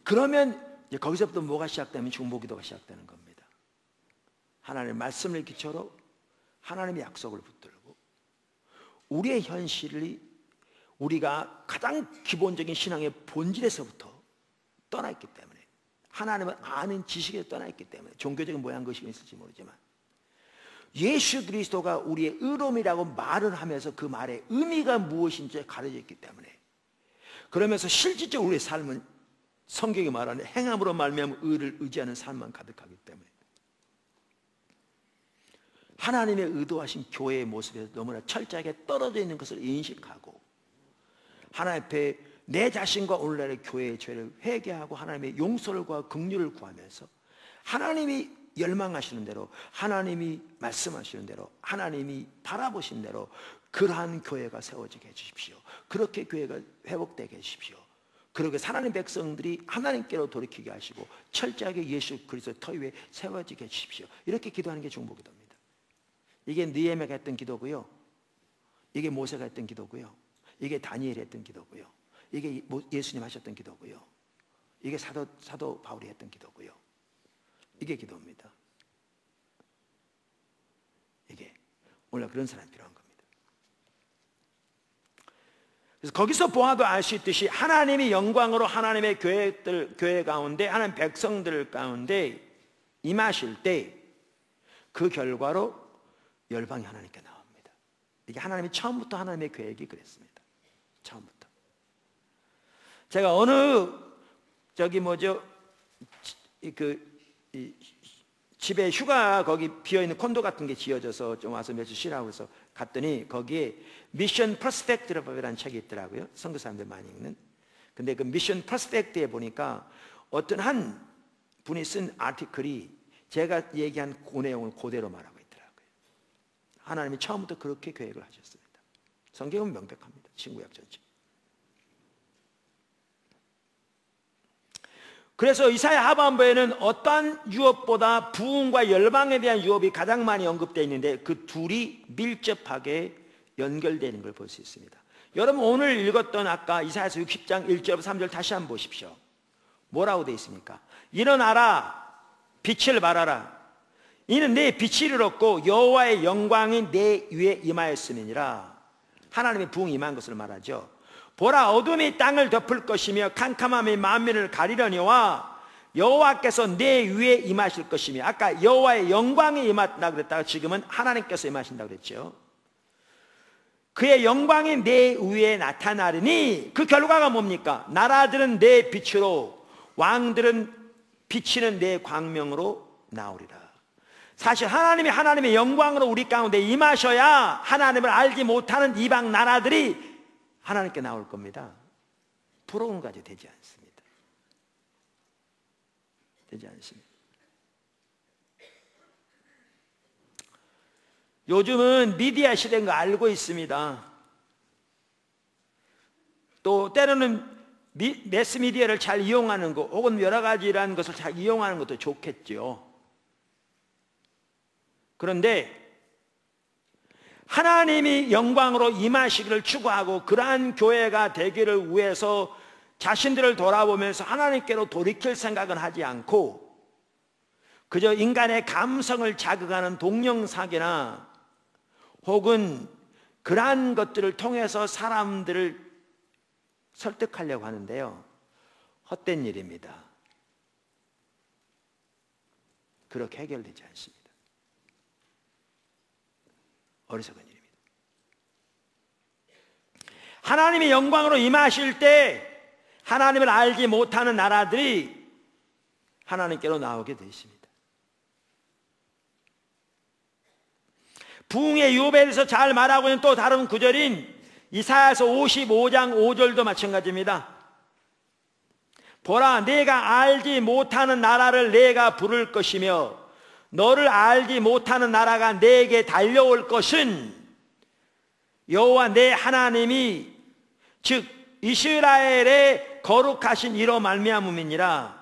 그러면 이제 거기서부터 뭐가 시작되면 중보기도가 시작되는 겁니다. 하나님의 말씀을 기초로 하나님의 약속을 붙들고 우리의 현실이 우리가 가장 기본적인 신앙의 본질에서부터 떠나 있기 때문에, 하나님을 아는 지식에서 떠나 있기 때문에, 종교적인 모양 것이 있을지 모르지만 예수 그리스도가 우리의 의로움이라고 말을 하면서 그 말의 의미가 무엇인지 가려져 있기 때문에, 그러면서 실질적으로 우리의 삶은 성경이 말하는 행함으로 말미암아 의를 의지하는 삶만 가득하기 때문에 하나님의 의도하신 교회의 모습에서 너무나 철저하게 떨어져 있는 것을 인식하고 하나님 앞에 내 자신과 오늘날의 교회의 죄를 회개하고 하나님의 용서를 구하고 긍휼을 구하면서 하나님이 열망하시는 대로, 하나님이 말씀하시는 대로, 하나님이 바라보신 대로 그러한 교회가 세워지게 해주십시오. 그렇게 교회가 회복되게 해주십시오. 그렇게 하나님 백성들이 하나님께로 돌이키게 하시고 철저하게 예수 그리스도의 터 위에 세워지게 해주십시오. 이렇게 기도하는 게 중보기도입니다. 이게 느헤미야가 했던 기도고요, 이게 모세가 했던 기도고요, 이게 다니엘이 했던 기도고요, 이게 예수님 하셨던 기도고요, 이게 사도 바울이 했던 기도고요. 이게 기도입니다. 이게 오늘 그런 사람이 필요한 겁니다. 그래서 거기서 보아도 알 수 있듯이 하나님이 영광으로 하나님의 교회 가운데, 하나님 백성들 가운데 임하실 때 그 결과로 열방이 하나님께 나옵니다. 이게 하나님이 처음부터 하나님의 계획이 그랬습니다. 처음부터. 제가 어느 집에 휴가 거기 비어있는 콘도 같은 게 지어져서 좀 와서 며칠 쉬라고 해서 갔더니 거기에 미션 퍼스펙트라는 책이 있더라고요. 선교 사람들 많이 읽는. 근데 그 미션 퍼스펙트에 보니까 어떤 한 분이 쓴 아티클이 제가 얘기한 그 내용을 그대로 말하고 있더라고요. 하나님이 처음부터 그렇게 계획을 하셨습니다. 성경은 명백합니다. 신구약 전체. 그래서 이사야 하반부에는 어떠한 유업보다 부흥과 열방에 대한 유업이 가장 많이 언급되어 있는데 그 둘이 밀접하게 연결되는 걸 볼 수 있습니다. 여러분 오늘 읽었던 아까 이사야서 60장 1절 3절 다시 한번 보십시오. 뭐라고 되어 있습니까? 일어나라, 빛을 발하라. 이는 내 빛이 이르렀고 여호와의 영광이 내 위에 임하였음이니라. 하나님의 부흥이 임한 것을 말하죠. 보라, 어둠이 땅을 덮을 것이며 캄캄함이 만민을 가리려니와 여호와께서 내 위에 임하실 것이며, 아까 여호와의 영광이 임한다고 그랬다가 지금은 하나님께서 임하신다고 그랬죠. 그의 영광이 내 위에 나타나리니 그 결과가 뭡니까? 나라들은 내 빛으로, 왕들은 비치는 내 광명으로 나오리라. 사실 하나님의 영광으로 우리 가운데 임하셔야 하나님을 알지 못하는 이방 나라들이 하나님께 나올 겁니다. 부러운 것까지 되지 않습니다. 되지 않습니다. 요즘은 미디어 시대인 거 알고 있습니다. 또 때로는 매스미디어를 잘 이용하는 거, 혹은 여러 가지라는 것을 잘 이용하는 것도 좋겠죠. 그런데 하나님이 영광으로 임하시기를 추구하고 그러한 교회가 되기를 위해서 자신들을 돌아보면서 하나님께로 돌이킬 생각은 하지 않고 그저 인간의 감성을 자극하는 동영상이나 혹은 그러한 것들을 통해서 사람들을 설득하려고 하는데요, 헛된 일입니다. 그렇게 해결되지 않습니다. 어리석은 일입니다. 하나님의 영광으로 임하실 때 하나님을 알지 못하는 나라들이 하나님께로 나오게 되십니다. 부흥의 유업에 대해서 잘 말하고 있는 또 다른 구절인 이사야서 55장 5절도 마찬가지입니다. 보라, 내가 알지 못하는 나라를 내가 부를 것이며 너를 알지 못하는 나라가 내게 달려올 것은, 여호와 내 하나님이 즉 이스라엘의 거룩하신 이로 말미암음이니라.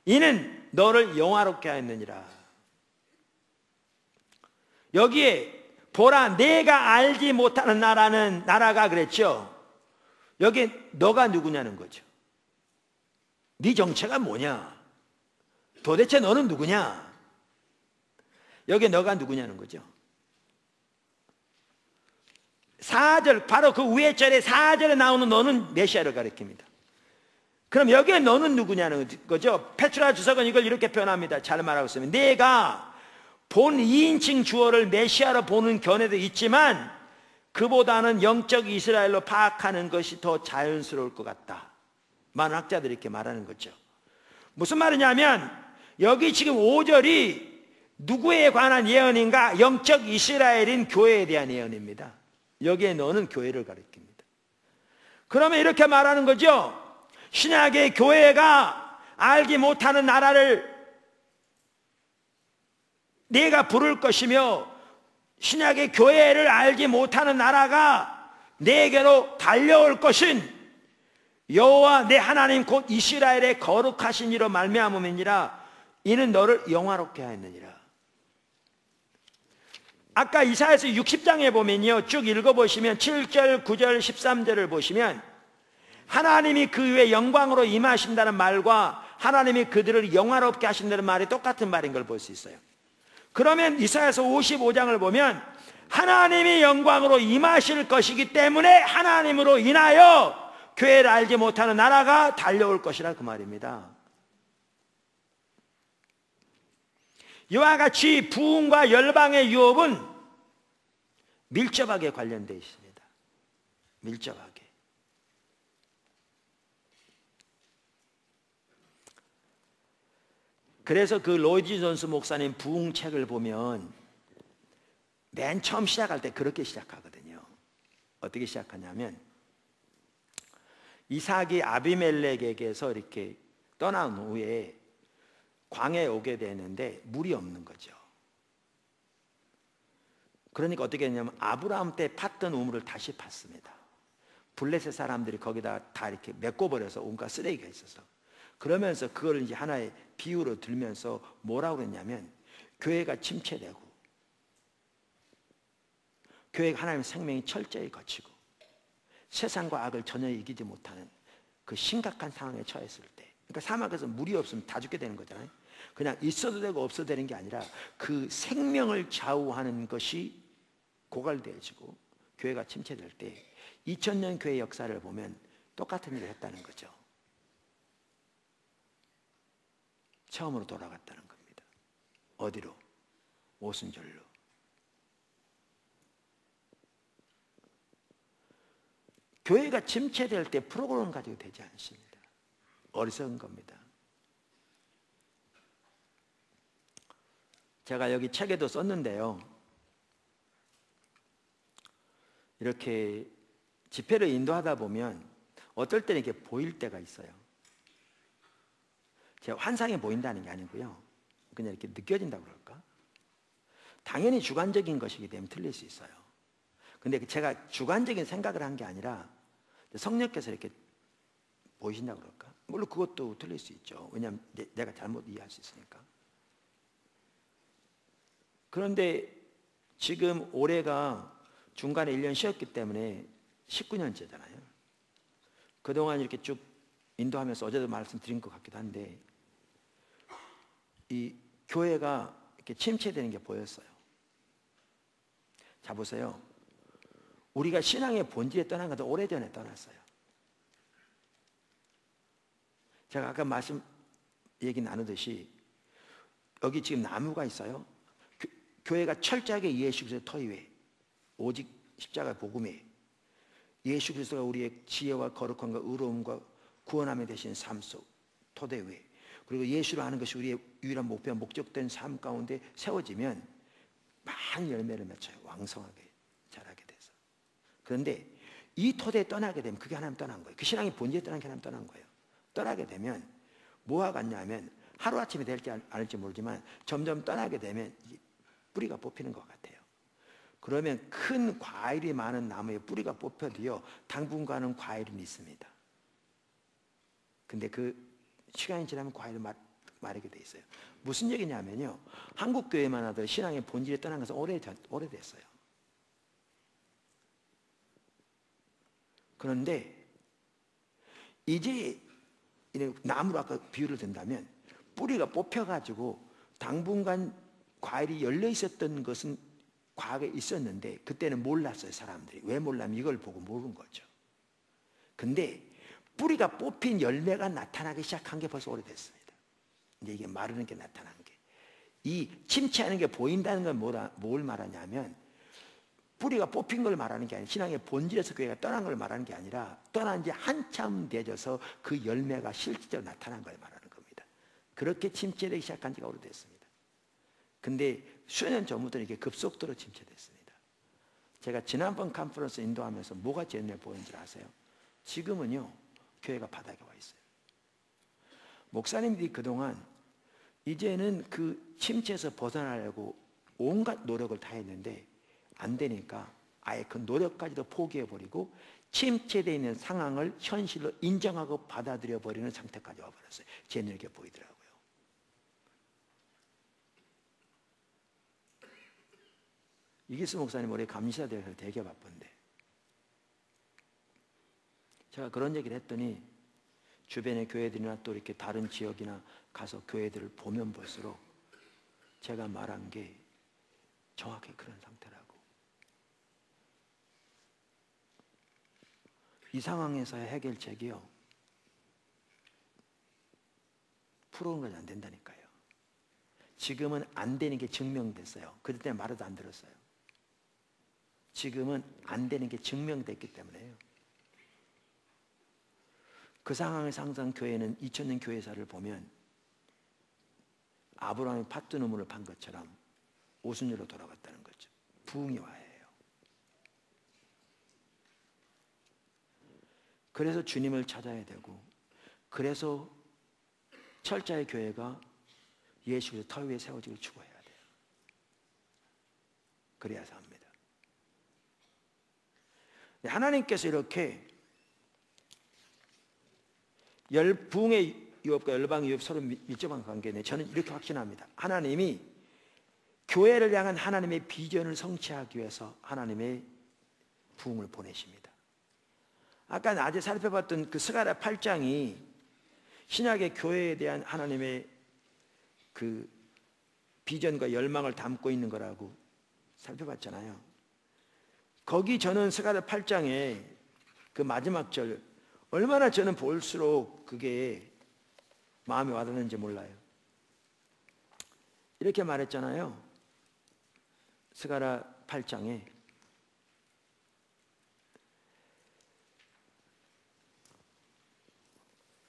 이는 너를 영화롭게 하였느니라. 여기에 보라 내가 알지 못하는 나라가 그랬죠. 여기 너가 누구냐는 거죠. 네 정체가 뭐냐? 도대체 너는 누구냐? 여기 너가 누구냐는 거죠. 4절, 바로 그 위에 절에 4절에 나오는 너는 메시아를 가리킵니다. 그럼 여기에 너는 누구냐는 거죠. 페트라 주석은 이걸 이렇게 표현합니다. 잘 말하고 있으면 내가 본 2인칭 주어를 메시아로 보는 견해도 있지만 그보다는 영적 이스라엘로 파악하는 것이 더 자연스러울 것 같다. 많은 학자들이 이렇게 말하는 거죠. 무슨 말이냐면 여기 지금 5절이 누구에 관한 예언인가? 영적 이스라엘인 교회에 대한 예언입니다. 여기에 너는 교회를 가리킵니다. 그러면 이렇게 말하는 거죠. 신약의 교회가 알지 못하는 나라를 내가 부를 것이며 신약의 교회를 알지 못하는 나라가 내게로 달려올 것은 여호와 내 하나님 곧 이스라엘의 거룩하신 이로 말미암음이니라. 이는 너를 영화롭게 하였느니라. 아까 이사야서 60장에 보면요, 쭉 읽어보시면 7절, 9절, 13절을 보시면 하나님이 그 위에 영광으로 임하신다는 말과 하나님이 그들을 영화롭게 하신다는 말이 똑같은 말인 걸 볼 수 있어요. 그러면 이사야서 55장을 보면 하나님이 영광으로 임하실 것이기 때문에 하나님으로 인하여 교회를 알지 못하는 나라가 달려올 것이라 그 말입니다. 이와 같이 부흥과 열방의 유업은 밀접하게 관련되어 있습니다. 밀접하게. 그래서 그 로이드 존스 목사님 부흥책을 보면 맨 처음 시작할 때 그렇게 시작하거든요. 어떻게 시작하냐면 이삭이 아비멜렉에게서 이렇게 떠난 후에 광야에 오게 되는데 물이 없는 거죠. 그러니까 어떻게 했냐면 아브라함 때 팠던 우물을 다시 팠습니다. 블레셋 사람들이 거기다 다 이렇게 메꿔버려서 온갖 쓰레기가 있어서. 그러면서 그걸 이제 하나의 비유로 들면서 뭐라고 그랬냐면 교회가 침체되고 교회가 하나님의 생명이 철저히 거치고 세상과 악을 전혀 이기지 못하는 그 심각한 상황에 처했을 때, 그러니까 사막에서 물이 없으면 다 죽게 되는 거잖아요. 그냥 있어도 되고 없어도 되는 게 아니라 그 생명을 좌우하는 것이 고갈되어지고 교회가 침체될 때 2000년 교회 역사를 보면 똑같은 일을 했다는 거죠. 처음으로 돌아갔다는 겁니다. 어디로? 오순절로. 교회가 침체될 때 프로그램 가지고 되지 않습니다. 어리석은 겁니다. 제가 여기 책에도 썼는데요, 이렇게 집회를 인도하다 보면 어떨 때는 이렇게 보일 때가 있어요. 제가 환상이 보인다는 게 아니고요, 그냥 이렇게 느껴진다고 그럴까? 당연히 주관적인 것이기 때문에 틀릴 수 있어요. 근데 제가 주관적인 생각을 한 게 아니라 성령께서 이렇게 보이신다고 그럴까? 물론 그것도 틀릴 수 있죠. 왜냐하면 내가 잘못 이해할 수 있으니까. 그런데 지금 올해가 중간에 1년 쉬었기 때문에 19년째잖아요. 그동안 이렇게 쭉 인도하면서 어제도 말씀드린 것 같기도 한데 이 교회가 이렇게 침체되는 게 보였어요. 자, 보세요. 우리가 신앙의 본질에 떠난 것도 오래전에 떠났어요. 제가 아까 얘기 나누듯이 여기 지금 나무가 있어요. 교회가 철저하게 예수 그리스도의 터 위에 오직 십자가 복음에 예수 그리스도가 우리의 지혜와 거룩함과 의로움과 구원함에 대신 삶 속 토대 위에, 그리고 예수로 하는 것이 우리의 유일한 목표와 목적된 삶 가운데 세워지면 많은 열매를 맺어요. 왕성하게 자라게 돼서. 그런데 이 토대에 떠나게 되면 그게 하나님 떠난 거예요. 그 신앙의 본질에 떠난 게 하나님 떠난 거예요. 떠나게 되면 뭐와 같냐면 하루아침에 될지 않을지 모르지만 점점 떠나게 되면 뿌리가 뽑히는 것 같아요. 그러면 큰 과일이 많은 나무에 뿌리가 뽑혀도요, 당분간은 과일은 있습니다. 근데 그 시간이 지나면 과일을 마르게 돼 있어요. 무슨 얘기냐면요, 한국 교회만 하더라도 신앙의 본질이 떠난 것은 오래됐어요. 그런데 이제 나무로 아까 비유를 든다면 뿌리가 뽑혀가지고 당분간 과일이 열려 있었던 것은 과거에 있었는데 그때는 몰랐어요. 사람들이. 왜 몰라면 이걸 보고 모르는 거죠. 근데 뿌리가 뽑힌 열매가 나타나기 시작한 게 벌써 오래됐습니다. 이제 이게 마르는 게 나타난 게, 이 침체하는 게 보인다는 건 뭘 말하냐면 뿌리가 뽑힌 걸 말하는 게 아니라 신앙의 본질에서 교회가 떠난 걸 말하는 게 아니라 떠난 지 한참 되져서 그 열매가 실질적으로 나타난 걸 말하는 겁니다. 그렇게 침체되기 시작한 지가 오래됐습니다. 근데 수년 전부터 이게 급속도로 침체됐습니다. 제가 지난번 컨퍼런스 인도하면서 뭐가 제일 눈에 보이는 줄 아세요? 지금은요, 교회가 바닥에 와 있어요. 목사님들이 그동안 이제는 그 침체에서 벗어나려고 온갖 노력을 다 했는데 안 되니까 아예 그 노력까지도 포기해버리고 침체되어 있는 상황을 현실로 인정하고 받아들여버리는 상태까지 와버렸어요. 제 눈에 이렇게 보이더라고요. 이기수 목사님 올해 감리사대회에서 되게 바쁜데 제가 그런 얘기를 했더니 주변의 교회들이나 또 이렇게 다른 지역이나 가서 교회들을 보면 볼수록 제가 말한 게 정확히 그런 상태라고. 이 상황에서의 해결책이요, 풀어오는 건 안 된다니까요. 지금은 안 되는 게 증명됐어요. 그때 말해도 안 들었어요. 지금은 안 되는 게 증명됐기 때문에요. 그 상황에서 항상 교회는 2000년 교회사를 보면 아브라함이 팥두누물을 판 것처럼 오순절로 돌아갔다는 거죠. 부흥이 와야 해요. 그래서 주님을 찾아야 되고, 그래서 철자의 교회가 예수 그리스도 터 위에 세워지고 죽어야 돼요. 그래야서 합니다. 하나님께서 이렇게 부흥의 유업과 열방의 유업 서로 밀접한 관계인데 저는 이렇게 확신합니다. 하나님이 교회를 향한 하나님의 비전을 성취하기 위해서 하나님의 부흥을 보내십니다. 아까 낮에 살펴봤던 그 스가랴 8장이 신약의 교회에 대한 하나님의 그 비전과 열망을 담고 있는 거라고 살펴봤잖아요. 거기 저는 스가랴 8장에 그 마지막 절 얼마나 저는 볼수록 그게 마음에 와닿는지 몰라요. 이렇게 말했잖아요. 스가랴 8장에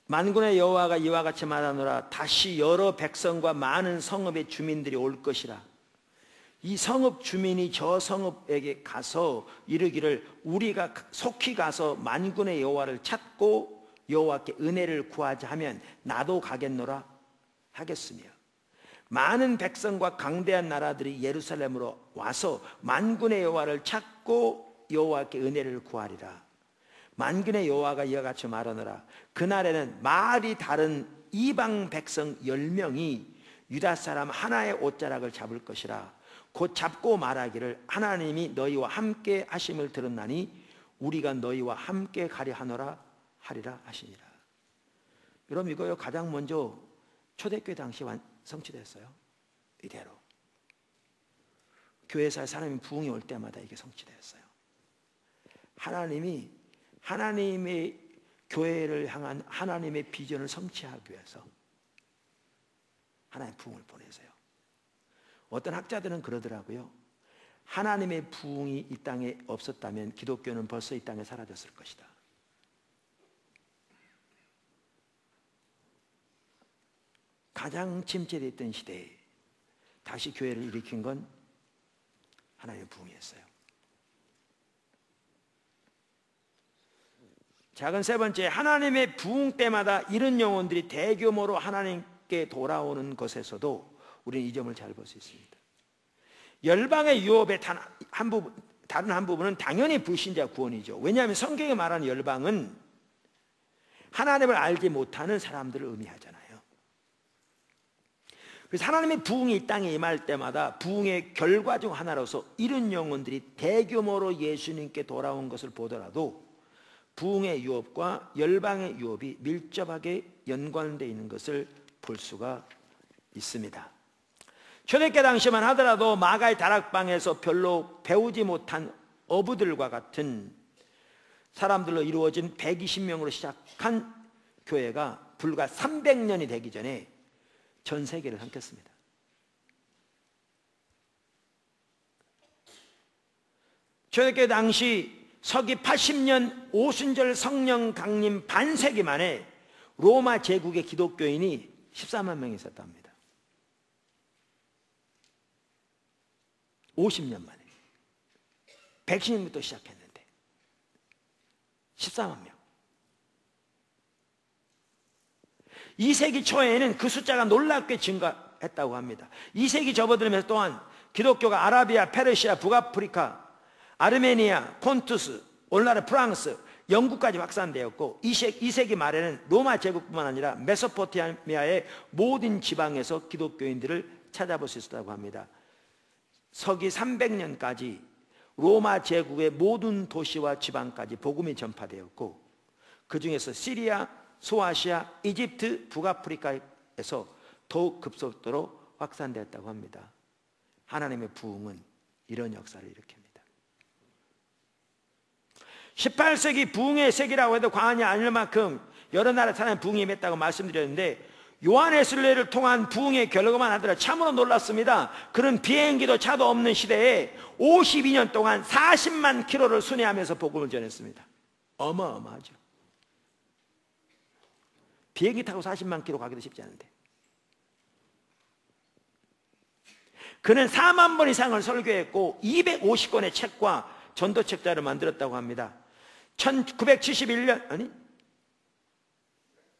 만군의 여호와가 이와 같이 말하노라. 다시 여러 백성과 많은 성읍의 주민들이 올 것이라. 이 성읍 주민이 저 성읍에게 가서 이르기를 우리가 속히 가서 만군의 여호와를 찾고 여호와께 은혜를 구하자 하면 나도 가겠노라 하겠으며, 많은 백성과 강대한 나라들이 예루살렘으로 와서 만군의 여호와를 찾고 여호와께 은혜를 구하리라. 만군의 여호와가 이와 같이 말하노라. 그날에는 말이 다른 이방 백성 10명이 유다 사람 하나의 옷자락을 잡을 것이라. 곧 잡고 말하기를 하나님이 너희와 함께 하심을 들었나니 우리가 너희와 함께 가려 하노라 하리라 하시니라. 여러분, 이거요 가장 먼저 초대교회 당시 성취됐어요. 이대로 교회사에 사람이 부흥이 올 때마다 이게 성취되었어요. 하나님이 하나님의 교회를 향한 하나님의 비전을 성취하기 위해서 하나님의 부흥을 보내세요. 어떤 학자들은 그러더라고요. 하나님의 부흥이 이 땅에 없었다면 기독교는 벌써 이 땅에 사라졌을 것이다. 가장 침체되어 있던 시대에 다시 교회를 일으킨 건 하나님의 부흥이었어요. 작은 세 번째, 하나님의 부흥 때마다 이런 영혼들이 대규모로 하나님께 돌아오는 것에서도 우리는 이 점을 잘 볼 수 있습니다. 열방의 유업의 다른 한 부분은 당연히 불신자 구원이죠. 왜냐하면 성경에 말하는 열방은 하나님을 알지 못하는 사람들을 의미하잖아요. 그래서 하나님의 부흥이 이 땅에 임할 때마다 부흥의 결과 중 하나로서 이런 영혼들이 대규모로 예수님께 돌아온 것을 보더라도 부흥의 유업과 열방의 유업이 밀접하게 연관되어 있는 것을 볼 수가 있습니다. 초대교회 당시만 하더라도 마가의 다락방에서 별로 배우지 못한 어부들과 같은 사람들로 이루어진 120명으로 시작한 교회가 불과 300년이 되기 전에 전 세계를 삼켰습니다. 초대교회 당시 서기 80년 오순절 성령 강림 반세기 만에 로마 제국의 기독교인이 14만 명이 있었답니다. 50년 만에 110년부터 시작했는데 14만 명. 2세기 초에는 그 숫자가 놀랍게 증가했다고 합니다. 2세기 접어들면서 또한 기독교가 아라비아, 페르시아, 북아프리카, 아르메니아, 폰투스, 오늘날의 프랑스, 영국까지 확산되었고 2세기 말에는 로마 제국뿐만 아니라 메소포타미아의 모든 지방에서 기독교인들을 찾아볼 수 있었다고 합니다. 서기 300년까지 로마 제국의 모든 도시와 지방까지 복음이 전파되었고 그 중에서 시리아, 소아시아, 이집트, 북아프리카에서 더욱 급속도로 확산되었다고 합니다. 하나님의 부흥은 이런 역사를 일으킵니다. 18세기 부흥의 세기라고 해도 과언이 아닐 만큼 여러 나라 사람의 부흥이 임했다고 말씀드렸는데 요한의 순례를 통한 부흥의 결과만 하더라도 참으로 놀랐습니다. 그런 비행기도 차도 없는 시대에 52년 동안 40만 킬로를 순회하면서 복음을 전했습니다. 어마어마하죠. 비행기 타고 40만 킬로 가기도 쉽지 않은데 그는 4만 번 이상을 설교했고 250권의 책과 전도책자를 만들었다고 합니다. 1971년 아니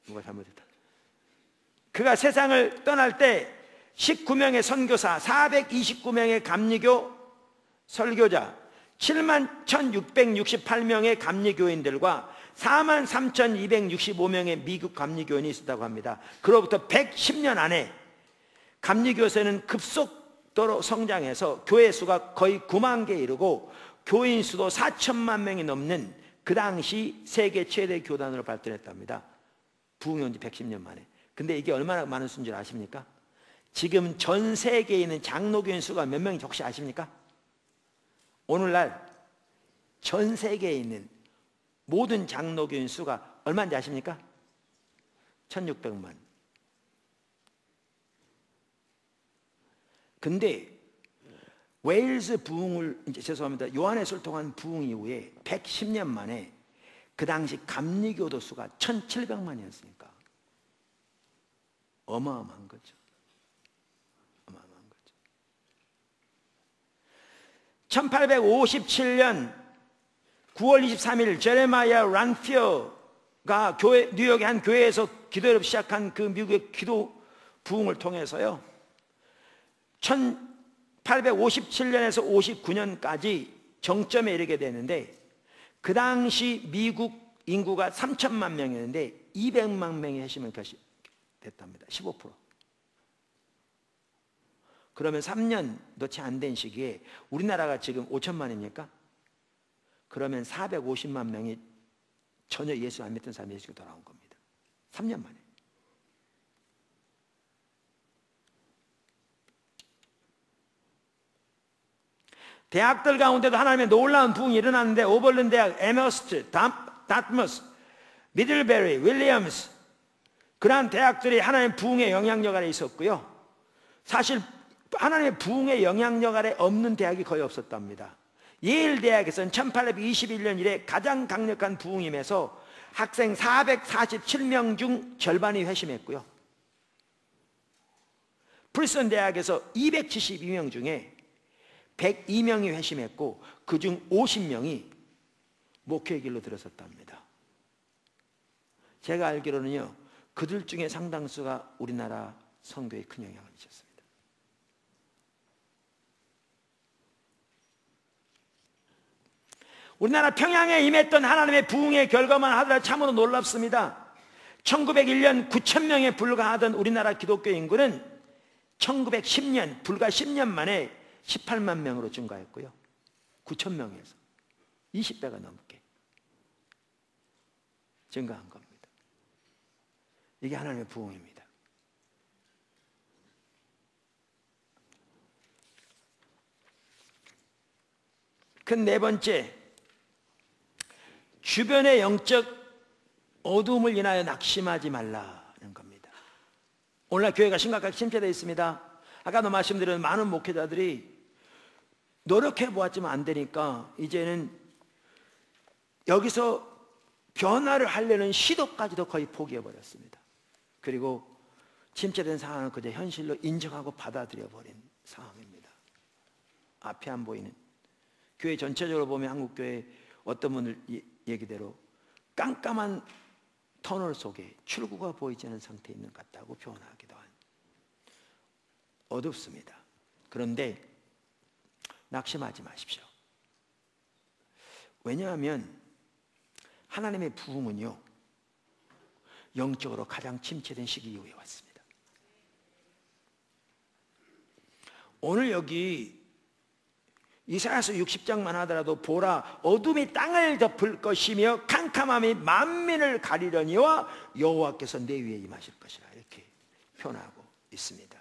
누가 잘못했다. 그가 세상을 떠날 때 19명의 선교사, 429명의 감리교 설교자, 7만 1668명의 감리교인들과 4만 3265명의 미국 감리교인이 있었다고 합니다. 그로부터 110년 안에 감리교세는 급속도로 성장해서 교회 수가 거의 9만 개에 이르고 교인 수도 4천만 명이 넘는 그 당시 세계 최대 교단으로 발전했답니다. 부흥이 온 지 110년 만에. 근데 이게 얼마나 많은 수인 줄 아십니까? 지금 전 세계에 있는 장로교인 수가 몇 명인지 혹시 아십니까? 오늘날 전 세계에 있는 모든 장로교인 수가 얼마인지 아십니까? 1600만. 근데 웨일스 부흥을 죄송합니다. 요한에서를 통한 부흥 이후에 110년 만에 그 당시 감리교도 수가 1700만이었으니까 어마어마한 거죠. 어마어마한 거죠. 1857년 9월 23일 제레마이아 란피어가 뉴욕의 한 교회에서 기도를 시작한 그 미국의 기도 부흥을 통해서요 1857년에서 59년까지 정점에 이르게 되는데 그 당시 미국 인구가 3천만 명이었는데 200만 명이 핵심을 됐답니다. 15%. 그러면 3년도 채 안 된 시기에 우리나라가 지금 5천만입니까? 그러면 450만 명이 전혀 예수 안 믿던 사람이 예수가 돌아온 겁니다. 3년 만에. 대학들 가운데도 하나님의 놀라운 부흥이 일어났는데 오버랜드 대학, 에머스트, 다트머스, 미들베리, 윌리엄스 그러한 대학들이 하나님의 부흥의 영향력 아래 있었고요. 사실 하나님의 부흥의 영향력 아래 없는 대학이 거의 없었답니다. 예일 대학에서는 1821년 이래 가장 강력한 부흥임에서 학생 447명 중 절반이 회심했고요. 프리스턴 대학에서 272명 중에 102명이 회심했고 그중 50명이 목회의 길로 들어섰답니다. 제가 알기로는요 그들 중에 상당수가 우리나라 선교에 큰 영향을 미쳤습니다. 우리나라 평양에 임했던 하나님의 부흥의 결과만 하더라도 참으로 놀랍습니다. 1901년 9,000명에 불과하던 우리나라 기독교 인구는 1910년 불과 10년 만에 18만 명으로 증가했고요. 9,000명에서 20배가 넘게 증가한 겁니다. 이게 하나님의 부흥입니다. 그 네 번째, 주변의 영적 어두움을 인하여 낙심하지 말라는 겁니다. 오늘날 교회가 심각하게 침체되어 있습니다. 아까도 말씀드린 많은 목회자들이 노력해 보았지만 안 되니까 이제는 여기서 변화를 하려는 시도까지도 거의 포기해 버렸습니다. 그리고 침체된 상황을 그저 현실로 인정하고 받아들여 버린 상황입니다. 앞에 안 보이는 교회 전체적으로 보면 한국교회 어떤 분들 얘기대로 깜깜한 터널 속에 출구가 보이지 않는 상태에 있는 것 같다고 표현하기도 한, 어둡습니다. 그런데 낙심하지 마십시오. 왜냐하면 하나님의 부흥은요, 영적으로 가장 침체된 시기 이후에 왔습니다. 오늘 여기 이사야서 60장만 하더라도 보라, 어둠이 땅을 덮을 것이며 캄캄함이 만민을 가리려니와 여호와께서 내 위에 임하실 것이라, 이렇게 표현하고 있습니다.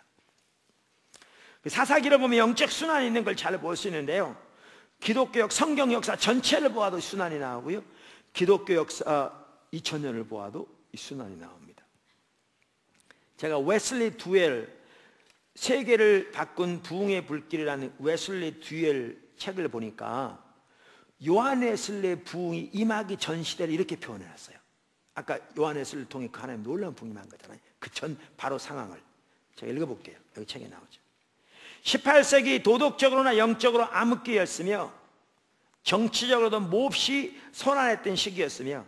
사사기를 보면 영적 순환이 있는 걸 잘 볼 수 있는데요, 기독교 성경 역사 전체를 보아도 순환이 나오고요, 기독교 역사 2000년을 보아도 이 순환이 나옵니다. 제가 웨슬리 듀엘, 세계를 바꾼 부흥의 불길이라는 웨슬리 듀엘 책을 보니까 요한 웨슬리의 부흥이 임하기 전 시대를 이렇게 표현해놨어요. 아까 요한 웨슬리를 통해 그 하나님 놀라운 부흥이 임한 거잖아요. 그 전 바로 상황을 제가 읽어볼게요. 여기 책에 나오죠. 18세기 도덕적으로나 영적으로 암흑기였으며 정치적으로도 몹시 손안했던 시기였으며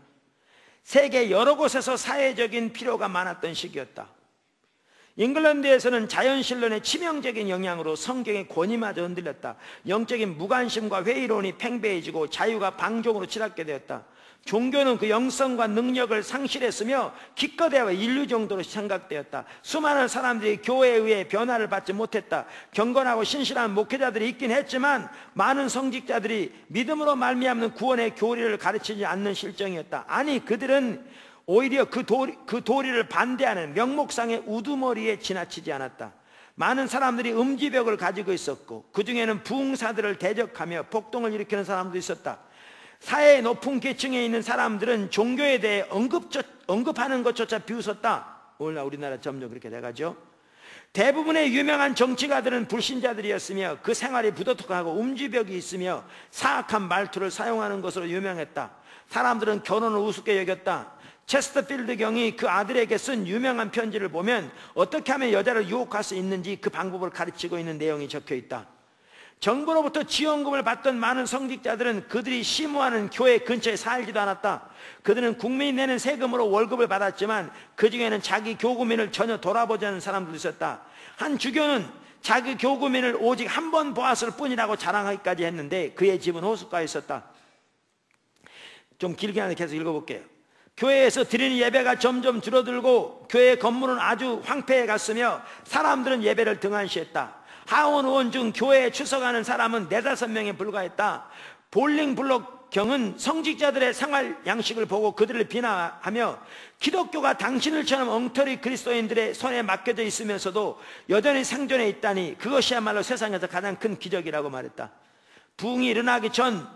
세계 여러 곳에서 사회적인 필요가 많았던 시기였다. 잉글랜드에서는 자연신론의 치명적인 영향으로 성경의 권위마저 흔들렸다. 영적인 무관심과 회의론이 팽배해지고 자유가 방종으로 치닫게 되었다. 종교는 그 영성과 능력을 상실했으며 기껏해야 인류 정도로 생각되었다. 수많은 사람들이 교회에 의해 변화를 받지 못했다. 경건하고 신실한 목회자들이 있긴 했지만 많은 성직자들이 믿음으로 말미암는 구원의 교리를 가르치지 않는 실정이었다. 아니, 그들은 오히려 그 도리를 반대하는 명목상의 우두머리에 지나치지 않았다. 많은 사람들이 음지벽을 가지고 있었고 그 중에는 부흥사들을 대적하며 폭동을 일으키는 사람도 있었다. 사회의 높은 계층에 있는 사람들은 종교에 대해 언급하는 것조차 비웃었다. 오늘날 우리나라 점점 그렇게 돼가죠. 대부분의 유명한 정치가들은 불신자들이었으며 그 생활이 부도덕하고 음지벽이 있으며 사악한 말투를 사용하는 것으로 유명했다. 사람들은 결혼을 우습게 여겼다. 체스터필드 경이 그 아들에게 쓴 유명한 편지를 보면 어떻게 하면 여자를 유혹할 수 있는지 그 방법을 가르치고 있는 내용이 적혀 있다. 정부로부터 지원금을 받던 많은 성직자들은 그들이 심호하는 교회 근처에 살지도 않았다. 그들은 국민이 내는 세금으로 월급을 받았지만 그 중에는 자기 교구민을 전혀 돌아보지 않는 사람들도 있었다. 한 주교는 자기 교구민을 오직 한 번 보았을 뿐이라고 자랑하기까지 했는데 그의 집은 호숫가에 있었다. 좀 길게 하는데 계속 읽어볼게요. 교회에서 드리는 예배가 점점 줄어들고 교회 건물은 아주 황폐해 갔으며 사람들은 예배를 등한시했다. 하원 의원 중 교회에 출석하는 사람은 4-5명에 불과했다. 볼링블록 경은 성직자들의 생활 양식을 보고 그들을 비난하며 기독교가 당신들처럼 엉터리 그리스도인들의 손에 맡겨져 있으면서도 여전히 생존해 있다니 그것이야말로 세상에서 가장 큰 기적이라고 말했다. 부흥이 일어나기 전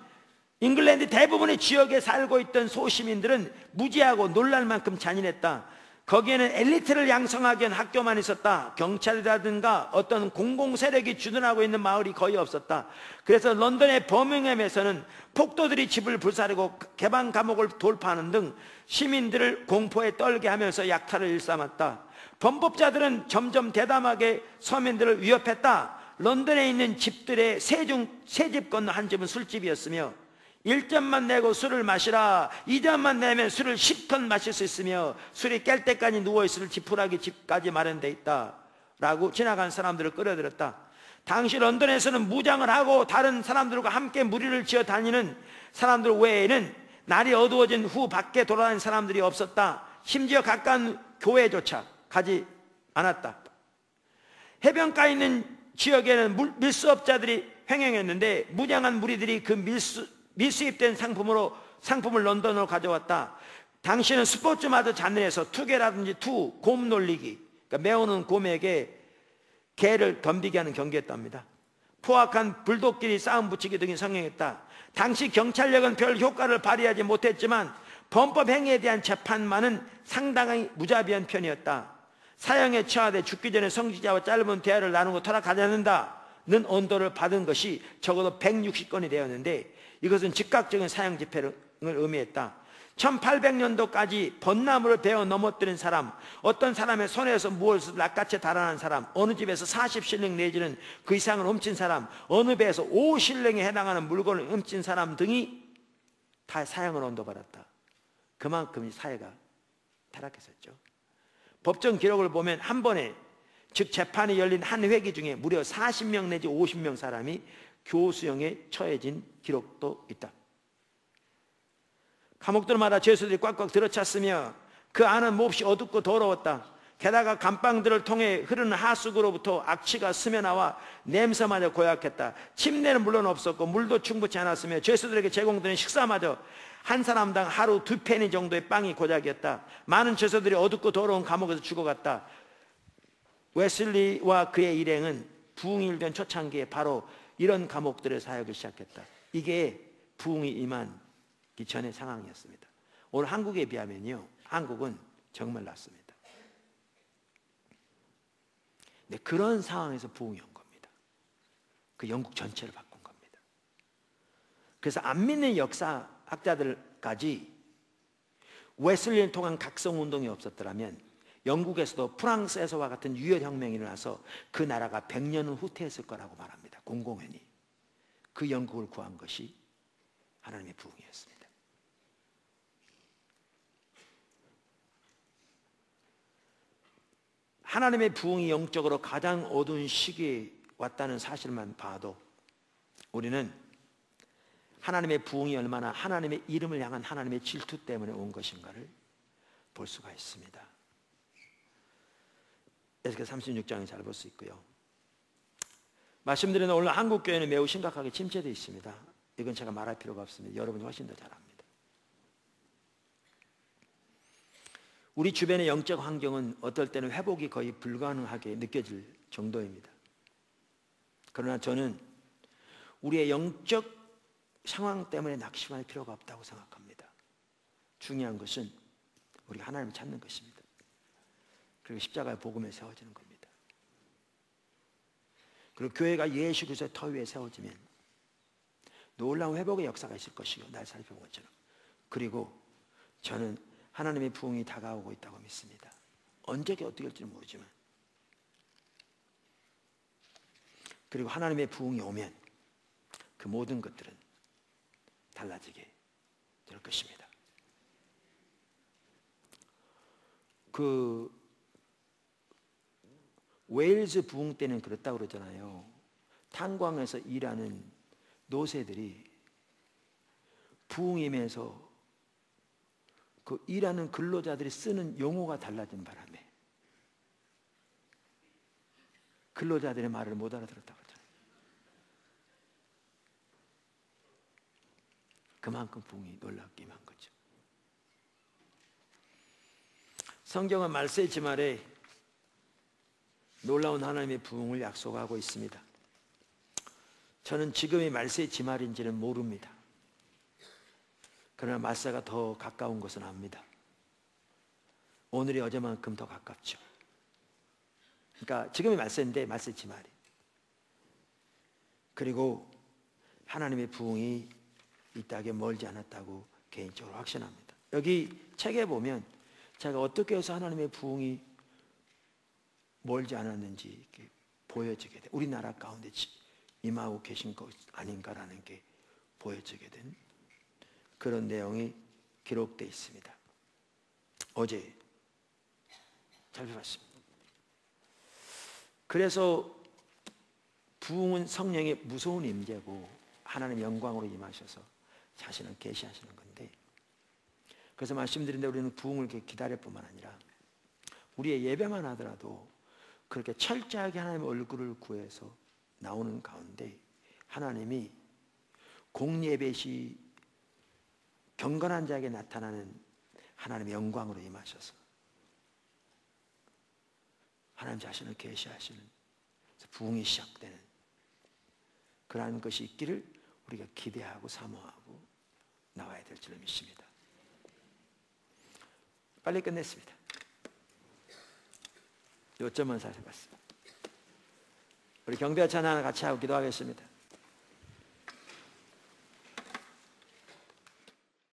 잉글랜드 대부분의 지역에 살고 있던 소시민들은 무지하고 놀랄 만큼 잔인했다. 거기에는 엘리트를 양성하기 위한 학교만 있었다. 경찰이라든가 어떤 공공세력이 주둔하고 있는 마을이 거의 없었다. 그래서 런던의 버밍엄에서는 폭도들이 집을 불사르고 개방 감옥을 돌파하는 등 시민들을 공포에 떨게 하면서 약탈을 일삼았다. 범법자들은 점점 대담하게 서민들을 위협했다. 런던에 있는 집들의 세 집 건너 한 집은 술집이었으며 1점만 내고 술을 마시라. 2점만 내면 술을 10건 마실 수 있으며 술이 깰 때까지 누워있을 지푸라기 집까지 마련되어 있다 라고 지나간 사람들을 끌어들였다. 당시 런던에서는 무장을 하고 다른 사람들과 함께 무리를 지어 다니는 사람들 외에는 날이 어두워진 후 밖에 돌아다니는 사람들이 없었다. 심지어 가까운 교회조차 가지 않았다. 해변가에 있는 지역에는 밀수업자들이 횡행했는데 무장한 무리들이 그 밀수입된 상품을 런던으로 가져왔다. 당시는 스포츠마저 잔인해서 투개라든지 곰 놀리기, 그러니까 매우는 곰에게 개를 덤비게 하는 경기였답니다. 포악한 불독끼리 싸움 붙이기 등이 성행했다. 당시 경찰력은 별 효과를 발휘하지 못했지만 범법 행위에 대한 재판만은 상당히 무자비한 편이었다. 사형에 처하되 죽기 전에 성직자와 짧은 대화를 나누고 타락하지 않는다는 언도를 받은 것이 적어도 160건이 되었는데 이것은 즉각적인 사형 집행을 의미했다. 1800년도까지 벚나무를 베어 넘어뜨린 사람, 어떤 사람의 손에서 무엇을 낚아채 달아난 사람, 어느 집에서 40실링 내지는 그 이상을 훔친 사람, 어느 배에서 5실링에 해당하는 물건을 훔친 사람 등이 다 사형을 언도받았다. 그만큼 사회가 타락했었죠. 법정 기록을 보면 한 번에, 즉 재판이 열린 한 회기 중에 무려 40명 내지 50명 사람이 교수형에 처해진 기록도 있다. 감옥들마다 죄수들이 꽉꽉 들어찼으며 그 안은 몹시 어둡고 더러웠다. 게다가 감방들을 통해 흐르는 하수구로부터 악취가 스며나와 냄새마저 고약했다. 침대는 물론 없었고 물도 충분치 않았으며 죄수들에게 제공되는 식사마저 한 사람당 하루 2페니 정도의 빵이 고작이었다. 많은 죄수들이 어둡고 더러운 감옥에서 죽어갔다. 웨슬리와 그의 일행은 부흥이 일던 초창기에 바로 이런 감옥들의 사역을 시작했다. 이게 부흥이 임하기 전의 상황이었습니다. 오늘 한국에 비하면요, 한국은 정말 낫습니다. 근데 그런 상황에서 부흥이 온 겁니다. 그 영국 전체를 바꾼 겁니다. 그래서 안 믿는 역사학자들까지 웨슬리를 통한 각성운동이 없었더라면 영국에서도 프랑스에서와 같은 유혈혁명이 일어나서 그 나라가 100년은 후퇴했을 거라고 말합니다. 공공연히. 그 영국을 구한 것이 하나님의 부흥이었습니다. 하나님의 부흥이 영적으로 가장 어두운 시기에 왔다는 사실만 봐도 우리는 하나님의 부흥이 얼마나 하나님의 이름을 향한 하나님의 질투 때문에 온 것인가를 볼 수가 있습니다. 에스겔 36장에 잘 볼 수 있고요. 말씀드린 오늘 한국 교회는 매우 심각하게 침체되어 있습니다. 이건 제가 말할 필요가 없습니다. 여러분이 훨씬 더 잘 압니다. 우리 주변의 영적 환경은 어떨 때는 회복이 거의 불가능하게 느껴질 정도입니다. 그러나 저는 우리의 영적 상황 때문에 낙심할 필요가 없다고 생각합니다. 중요한 것은 우리가 하나님을 찾는 것입니다. 그리고 십자가의 복음에 세워지는 겁니다. 그리고 교회가 예수 그리스도의 터 위에 세워지면 놀라운 회복의 역사가 있을 것이요, 날 살펴본 것처럼. 그리고 저는 하나님의 부흥이 다가오고 있다고 믿습니다. 언제게 어떻게 할지는 모르지만. 그리고 하나님의 부흥이 오면 그 모든 것들은 달라지게 될 것입니다. 그 웨일즈 부흥 때는 그렇다고 그러잖아요. 탄광에서 일하는 노새들이 부흥임에서 그 일하는 근로자들이 쓰는 용어가 달라진 바람에 근로자들의 말을 못 알아들었다고 하잖아요. 그만큼 부흥이 놀랍게 임한 거죠. 성경은 말세의 지말에 놀라운 하나님의 부흥을 약속하고 있습니다. 저는 지금이 말세의 지말인지는 모릅니다. 그러나 말세가 더 가까운 것은 압니다. 오늘이 어제만큼 더 가깝죠. 그러니까 지금이 말세인데 말세 지말이. 그리고 하나님의 부흥이 이 땅에 멀지 않았다고 개인적으로 확신합니다. 여기 책에 보면 제가 어떻게 해서 하나님의 부흥이 멀지 않았는지 이렇게 보여지게 돼. 우리나라 가운데 임하고 계신 것 아닌가라는 게 보여지게 된 그런 내용이 기록되어 있습니다. 어제 살펴봤습니다. 그래서 부흥은 성령의 무서운 임재고 하나님의 영광으로 임하셔서 자신을 계시하시는 건데, 그래서 말씀드린데 우리는 부흥을 기다릴 뿐만 아니라 우리의 예배만 하더라도 그렇게 철저하게 하나님의 얼굴을 구해서 나오는 가운데 하나님이 공예배시 경건한 자에게 나타나는 하나님의 영광으로 임하셔서 하나님 자신을 계시하시는 부흥이 시작되는 그러한 것이 있기를 우리가 기대하고 사모하고 나와야 될 줄 믿습니다. 빨리 끝냈습니다. 요점만 살펴봤습니다. 우리 경배 찬양 같이 하고 기도하겠습니다.